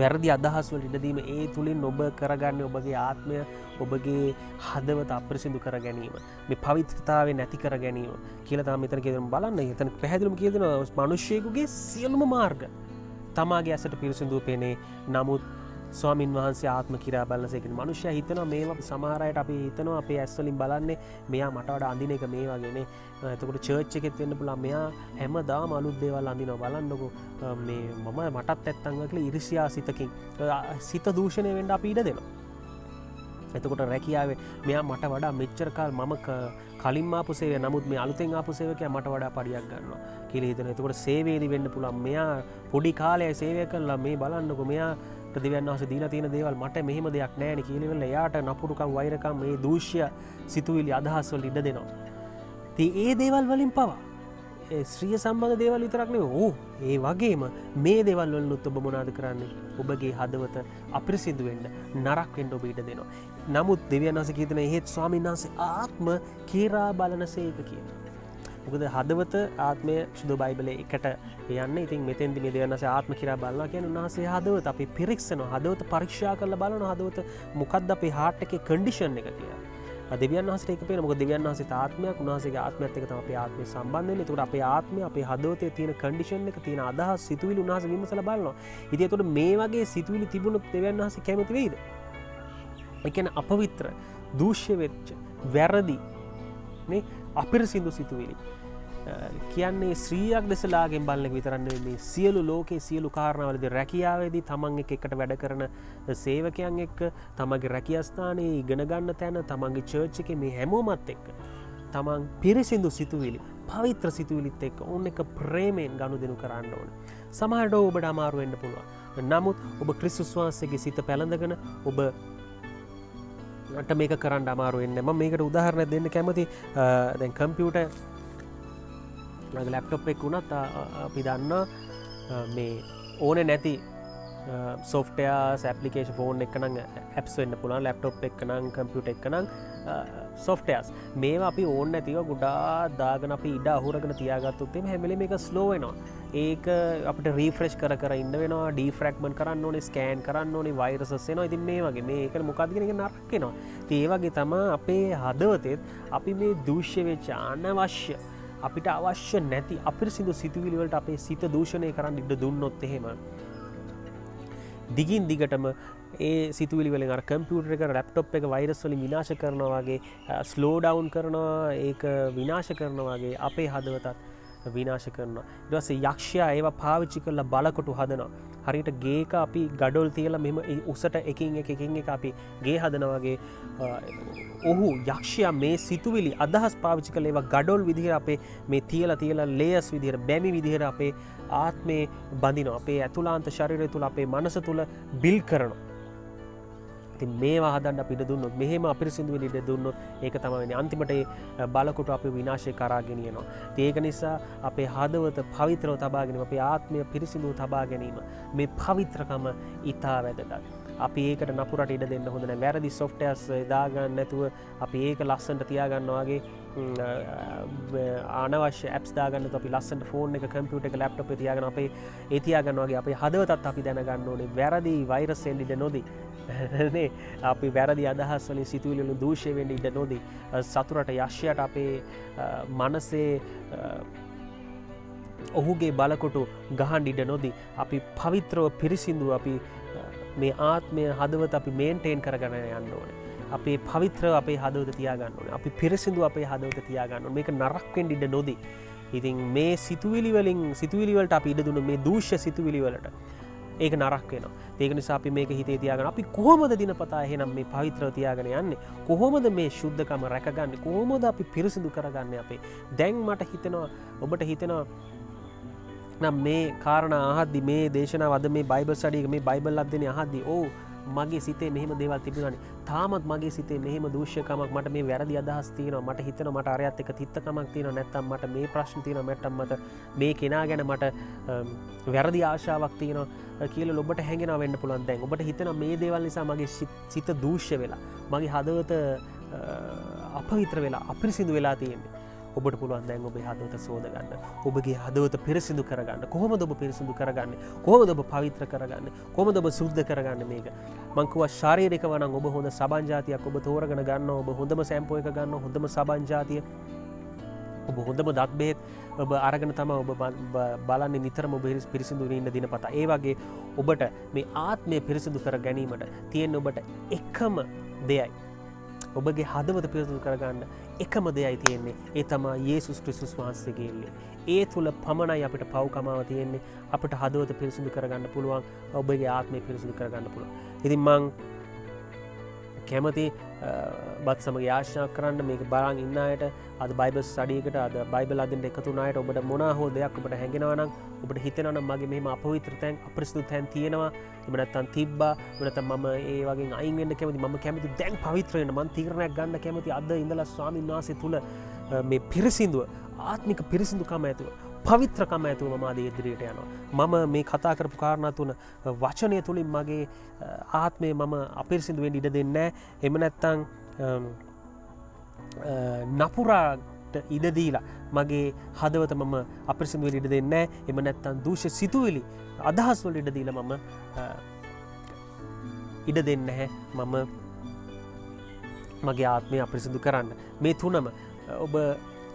Speaker 1: වැරදි අදහස් වලට ඉඩ දීම ඒ තුලින් ඔබ කරගන්නේ ඔබගේ ආත්මය ඔබගේ හදවත අපිරිසිදු කර ගැනීම මේ පවිත්‍රතාවය නැති කර ගැනීම කියලා තමයි මෙතන කියනවා. බලන්න එතන පැහැදිලිවම කියලා දෙනවා මිනිස්සෙකුගේ සියලුම මාර්ග තමාගේ ඇසට පිරිසිදුව පෙනේ. නමුත් ස්වාමින් වහන්සේ ආත්ම කිරා බලනසේ කියන මනුෂ්‍යයා හිතනවා මේවා සමහර අයට අපි හිතනවා අපේ ඇස් වලින් බලන්නේ මෙයා මට වඩා අඳින එක මේ වගේනේ. එතකොට චර්ච් එකෙත් වෙන්න පුළුවන් මෙයා හැමදාම අලුත් දේවල් අඳිනවා බලන්නකෝ මේ මම මටත් නැත්තම් කියලා ඉරිසියා සිතකින් සිත දූෂණය වෙන්න අපි ඉඩ දෙනවා. එතකොට රැකියාවේ මෙයා මට වඩා මෙච්චර කාල මම කලින් ආපු සේවය නමුත් මේ අලුතෙන් ආපු සේවකයා මට වඩා පඩියක් ගන්නවා කියලා හිතනවා. එතකොට සේවයේදී වෙන්න පුළුවන් මෙයා පොඩි කාලේ සේවය කළා මේ බලන්නකෝ මෙයා දෙවියන් වහන්සේ දීලා තියෙන දේවල් මට මෙහෙම දෙයක් නැහැ නේ කියලා ඉවරලා එයාට නපුරුකම් වෛරකම් මේ දූෂ්‍ය සිතුවිලි අදහස් වල ඉඩ දෙනවා. ඉතින් ඒ දේවල් වලින් පවා ස්ත්‍රිය සම්බන්ධ දේවල් විතරක් නෙවෙයි ඒ වගේම මේ දේවල් වලිනුත් ඔබ මොනවද කරන්නේ? ඔබගේ හදවත අපිරිසිදු වෙන්න නරක වෙන්න ඔබ ඉඩ දෙනවා. නමුත් දෙවියන් වහන්සේ කියන හේත් ස්වාමීන් වහන්සේ ආත්ම කීරා බලනසේක කියනවා. මොකද හදවත ආත්මය සුදු බයිබලයේ එකට යන්නේ. ඉතින් මෙතෙන්දි මේ දෙවියන් වහන්සේ ආත්ම කිරා බලනවා කියන්නේ උන්වහන්සේ හදවත අපි පිරික්සනවා. හදවත පරීක්ෂා කරලා බලනවා. හදවත මොකක්ද අපේ හાર્ට් එකේ කන්ඩිෂන් එක කියලා. දෙවියන් වහන්සේට ඒක පේනවා. මොකද දෙවියන් වහන්සේට ආත්මයක් උන්වහන්සේගේ ආත්මයත් එක්ක තමයි අපේ ආත්මය සම්බන්ධ වෙන්නේ. ඒකට අපේ ආත්මය අපේ හදවතේ තියෙන කන්ඩිෂන් එක තියෙන අදහස් සිතුවිලි උන්වහන්සේ විමසලා බලනවා. ඉතින් ඒකට මේ වගේ සිතුවිලි තිබුණොත් දෙවියන් වහන්සේ කැමති වෙයිද? ඒ කියන්නේ අපවිත්‍ර දූෂ්‍ය වෙච්ච වැරදි මේ අපිරිසිදු සිතුවිලි කියන්නේ ස්ත්‍රියක් දෙසලාගෙන් බලන එක විතරක් නෙවෙයි මේ සියලු ලෝකේ සියලු කාරණාවලදී රැකියාවේදී තමන් එකට වැඩ කරන සේවකයන් එක්ක තමන්ගේ රැකියා ස්ථානයේ ඉගෙන ගන්න තැන තමන්ගේ චර්ච් එකේ මේ හැමෝමත් එක්ක තමන් පිරිසිදු සිතුවිලි පවිත්‍ර සිතුවිලිත් එක්ක ඕන එක ප්‍රේමයෙන් ගනුදෙනු කරන්න ඕන. සමහරට ඔබට අමාරු වෙන්න පුළුවන්. නමුත් ඔබ ක්‍රිස්තුස් වහන්සේගේ සිත පැලඳගෙන ඔබ මට මේක කරන්න අමාරු වෙන්නේ. මම මේකට උදාහරණයක් දෙන්න කැමති. දැන් කම්පියුටර් ලැප්ටොප් එක වුණත් අපි දන්නා මේ ඕනේ නැති සොෆ්ට්වෙයාර්ස් ඇප්ලිකේෂන් ෆෝන් එක නම් ඇප්ස් වෙන්න පුළුවන්. ලැප්ටොප් එක නම් කම්පියුටර් එක නම් සොෆ්ට්වෙයාර්ස් මේවා අපි ඕනේ නැතිව ගොඩාක් දාගෙන අපි ඉඩ අහුරගෙන තියාගත්තොත් එimhe හැම වෙලේම මේක ස්ලෝ වෙනවා. ඒක අපිට රීෆ්‍රෙෂ් කර ඉන්න වෙනවා. ඩීෆ්‍රැග්මන්ට් කරන්න ඕනේ, ස්කෑන් කරන්න ඕනේ, වෛරසස් එනවා. ඉතින් මේ වගේ මේක මොකක්ද කියන එක නරක වෙනවා. ඉතින් ඒ වගේ තමයි අපේ හදවතෙත් අපි මේ දූෂ්‍ය වෙච්ච අනවශ්‍ය අපිට අවශ්‍ය නැති අපිරිසිදු සිතුවිලි වලට අපේ සිත දූෂණය කරන්න ඉඩ දුන්නොත් එහෙම දිගින් දිගටම ඒ සිතුවිලි වලින් අර කම්පියුටර් එක ලැප්ටොප් එක වෛරස් වලින් විනාශ කරනවා වගේ ස්ලෝ ඩවුන් කරනවා ඒක විනාශ කරනවා වගේ අපේ හදවතත් විනාශ කරනවා. ඊට පස්සේ යක්ෂයා ඒවා පාවිච්චි කරලා බලකොටු හදනවා. හරියට ගේක අපි ගඩොල් තියලා මෙහෙම උසට එකින් එක අපි ගේ හදනවා වගේ ඔහු යක්ෂයා මේ සිතුවිලි අදහස් පාවිච්චි කරලා ඒවා ගඩොල් විදිහට අපේ මේ තියලා ලේයර්ස් විදිහට බැමි විදිහට අපේ ආත්මේ බඳිනවා. අපේ ඇතුළාන්ත ශරීරය තුළ අපේ මනස තුළ බිල් කරනවා. ඉතින් මේවා හදන්න අපි ඉඩ දුන්නොත්, මෙහෙම අපිරිසිදු වෙන්න ඉඩ දුන්නොත් ඒක තමයි වෙන්නේ. අන්තිමට ඒ බලකොට අපි විනාශය කරා ගෙනියනවා. ඉතින් ඒක නිසා අපේ හදවත පවිත්‍රව තබා ගැනීම, අපේ ආත්මය පිරිසිදුව තබා ගැනීම, මේ පවිත්‍රකම ඉතා වැදගත්. අපි ඒකට නපුරට ඉඩ දෙන්න හොඳ නැහැ. වැරදි සොෆ්ට්වෙයාර්ස් දාගන්න නැතුව අපි ඒක ලස්සනට තියාගන්නවා වගේ අනවශ්‍ය ඇප්ස් දාගන්න නැතුව අපි ලස්සනට ෆෝන් එක, කම්පියුටර් එක, ලැප්ටොප් එක තියාගෙන අපේ ඒ තියාගන්නවා වගේ අපේ හදවතත් අපි දැනගන්න ඕනේ වැරදි වෛරස් එන්න ඉඩ නොදී. නේ අපි වැරදි අදහස් වලින්, සිතුවිලි වලින් දූෂ්‍ය වෙන්න ඉඩ නොදී, සතුරට යශ්‍යයට අපේ මනසේ ඔහුගේ බලකොටු ගහන්න ඉඩ නොදී අපි පවිත්‍රව පිරිසිදුව අපි මේ ආත්මය හදවත අපි මේන්ටේන් කරගෙන යන්න ඕනේ. අපේ පවිත්‍රව අපේ හදවත තියාගන්න ඕනේ. අපි පිරිසිදු අපේ හදවත තියාගන්න ඕනේ. මේක නරක වෙන්න ඉඩ නොදී. ඉතින් මේ සිතුවිලි වලට අපි ඉඩ දුන්න මේ දූෂ්‍ය සිතුවිලි වලට ඒක නරක වෙනවා. ඒක නිසා අපි මේක හිතේ තියාගන්න. අපි කොහොමද දිනපතා එහෙනම් මේ පවිත්‍රව තියාගෙන යන්නේ? කොහොමද මේ ශුද්ධකම රැකගන්නේ? කොහොමද අපි පිරිසිදු කරගන්නේ අපේ? දැන් මට හිතෙනවා, ඔබට හිතෙනවා නම් මේ කාරණා අහද්දි, මේ දේශනාව අද මේ බයිබල් ස්ටඩි එක, මේ බයිබල් අධ්‍යයනය අහද්දි, ඔව් මගේ සිතේ මෙහෙම දේවල් තිබුණානේ. තාමත් මගේ සිතේ මෙහෙම දූෂ්‍යකමක්, මට මේ වැරදි අදහස් තියෙනවා, මට හිතෙනවා මට අරයත් එක්ක තිත්තකමක් තියෙනවා, නැත්නම් මට මේ ප්‍රශ්න තියෙනවා, නැත්නම් මට මේ කෙනා ගැන මට වැරදි ආශාවක් තියෙනවා කියලා ඔබට හැඟෙනවා වෙන්න පුළුවන්. දැන් ඔබට හිතෙනවා මේ දේවල් නිසා මගේ සිත දූෂ්‍ය වෙලා, මගේ හදවත අපවිත්‍ර වෙලා, අපිරිසිදු වෙලා තියෙන්නේ. ඔබට පුළුවන් දැන් ඔබේ හදවත සෝදගන්න, ඔබගේ හදවත පිරිසිදු කරගන්න. කොහොමද ඔබ පිරිසිදු කරගන්නේ? කොහොමද ඔබ පවිත්‍ර කරගන්නේ? කොහොමද ඔබ සුද්ධ කරගන්නේ? මේක මං කිව්වා ශාරීරිකව නම් ඔබ හොඳ සබන් ජාතියක් ඔබ තෝරගෙන ගන්නවා. ඔබ හොඳම සැම්පෝ එක ගන්නවා, හොඳම සබන් ජාතිය, ඔබ හොඳම දත් බෙහෙත් ඔබ අරගෙන තමයි ඔබ බලන්නේ නිතරම ඔබ පිරිසිදු ඉන්න දිනපතා. ඒ වගේ ඔබට මේ ආත්මය පිරිසිදු කර ගැනීමට තියෙන ඔබට එකම දෙයයි, ඔබගේ හදවත පිරිසිදු කරගන්න එකම දෙයයි තියෙන්නේ. ඒ තමයි යේසුස් ක්‍රිස්තුස් වහන්සේගේ එල්ලේ. ඒ තුල පමණයි අපිට පව්කමාව තියෙන්නේ. අපිට හදවත පිරිසිදු කරගන්න පුළුවන්, ඔබගේ ආත්මය පිරිසිදු කරගන්න පුළුවන්. ඉතින් මං කැමති බත් සමග යාඥා කරන්න මේක බලන් ඉන්න අයට, අද බයිබල් ස්ටඩි එකට, අද බයිබල් අදින්න එකතු වුණ අයට ඔබට මොනවා හෝ දෙයක් ඔබට හැඟෙනවා නම්, ඔබට හිතෙනවා නම් මගේ මෙහෙම අපවිත්‍ර තැන්, අපරිසුදු තැන් තියෙනවා, එහෙම නැත්නම් තිබ්බා, එහෙම නැත්නම් මම ඒ වගේ අයින් වෙන්න කැමති, මම කැමති දැන් පවිත්‍ර වෙන්න, මම තීරණයක් ගන්න කැමති අද ඉඳලා ස්වාමීන් වහන්සේ තුල මේ පිරිසිදුව, ආත්මික පිරිසිදුකම ඇතුව, පවිත්‍රකම ඇතුව මම ආදී ඉදිරියට යනවා. මම මේ කතා කරපු කාරණා තුන වචනය තුලින් මගේ ආත්මය මම අපිරිසිදු වෙන්න ඉඩ දෙන්නේ නැහැ. එහෙම නැත්නම් නපුරාට ඉඩ දීලා මගේ හදවත මම අපිරිසිදු වෙන්න ඉඩ දෙන්නේ නැහැ. එහෙම නැත්නම් දූෂ්‍ය සිතුවිලි අදහස් වල ඉඩ දීලා මම ඉඩ දෙන්නේ නැහැ. මම මගේ ආත්මය අපිරිසිදු කරන්න. මේ තුනම ඔබ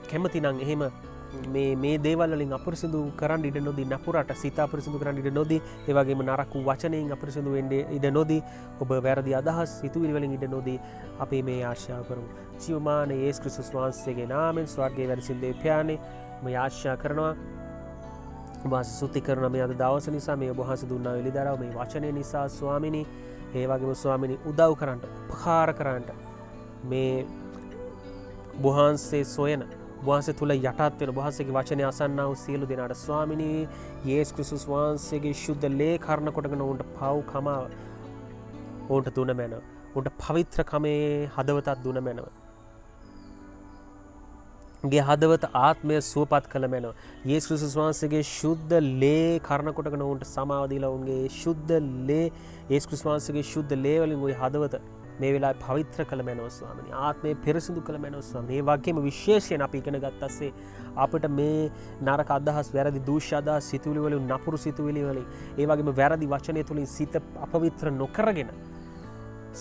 Speaker 1: කැමති නම් එහෙම මේ දේවල් වලින් අපිරිසිදු කරන්න ඉඩ නොදී, නපුරට සිත අපිරිසිදු කරන්න ඉඩ නොදී, ඒ වගේම නරක වූ වචනයෙන් අපිරිසිදු වෙන්න ඉඩ නොදී, ඔබ වැරදි අදහස් සිතුවිලි වලින් ඉඩ නොදී අපි මේ ආශාව කරමු. ජීවමාන යේසුස් ක්‍රිස්තුස් වහන්සේගේ නාමයෙන් ස්වර්ගයේ වැඩ සිටින දෙවියනේ මම ආශා කරනවා. ඔබ සුති කරන මේ අද දවස නිසා, මේ ඔබ වහන්සේ දුන්නා එළිදරව් මේ වචනේ නිසා ස්වාමිනී, ඒ වගේම ස්වාමිනී උදව් කරන්න, උපකාර කරන්න, මේ වහන්සේ සොයන, වහන්සේ තුල යටත් වෙන, වහන්සේගේ වචනය අසන්නා වූ සියලු දෙනාට ස්වාමිනී යේසුස් ක්‍රිස්තුස් වහන්සේගේ ශුද්ධ ලේ කරන කොටගෙන උන්ට පව් කමාව උන්ට දුන මැනව, උන්ට පවිත්‍රකමේ හදවතක් දුන මැනව, ගේ හදවත ආත්මය සුවපත් කළ මැනව. යේසුස් ක්‍රිස්තුස් වහන්සේගේ ශුද්ධ ලේ කරන කොටගෙන උන්ට සමාව දීලා උන්ගේ ශුද්ධ ලේ, යේසුස් ක්‍රිස්තුස් වහන්සේගේ ශුද්ධ ලේ වලින් උගේ හදවත මේ වෙලාවේ පවිත්‍ර කළ මැනව ස්වාමිනී, ආත්මය පිරිසිදු කළ මැනව ස්වාමිනී. මේ වගේම විශේෂයෙන් අපි ඉගෙන ගත්තසේ අපිට මේ නරක අදහස්, වැරදි දූෂ්‍ය අදහස්, සිතුවිලි වලින්, නපුරු සිතුවිලි වලින්, ඒ වගේම වැරදි වචනය තුලින් සිත අපවිත්‍ර නොකරගෙන,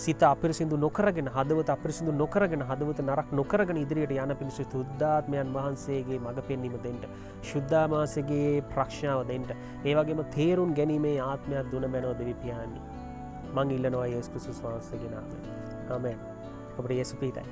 Speaker 1: සිත අපිරිසිදු නොකරගෙන, හදවත අපිරිසිදු නොකරගෙන, හදවත නරක නොකරගෙන ඉදිරියට යන පිණිස සුද්ධාත්මයන් වහන්සේගේ මඟ පෙන්වීම දෙන්න, ශුද්ධාත්ම වහන්සේගේ ප්‍රඥාව දෙන්න, ඒ වගේම තේරුම් ගැනීමේ ආත්මයක් දුන මැනව දෙවි පියාණනි. මං ඉල්ලනවා යේසුස් ක්‍රිස්තුස් වහන්සේගේ නාමයෙන්. ආමෙන්. ඔබට යේසු ප්‍රීතයි.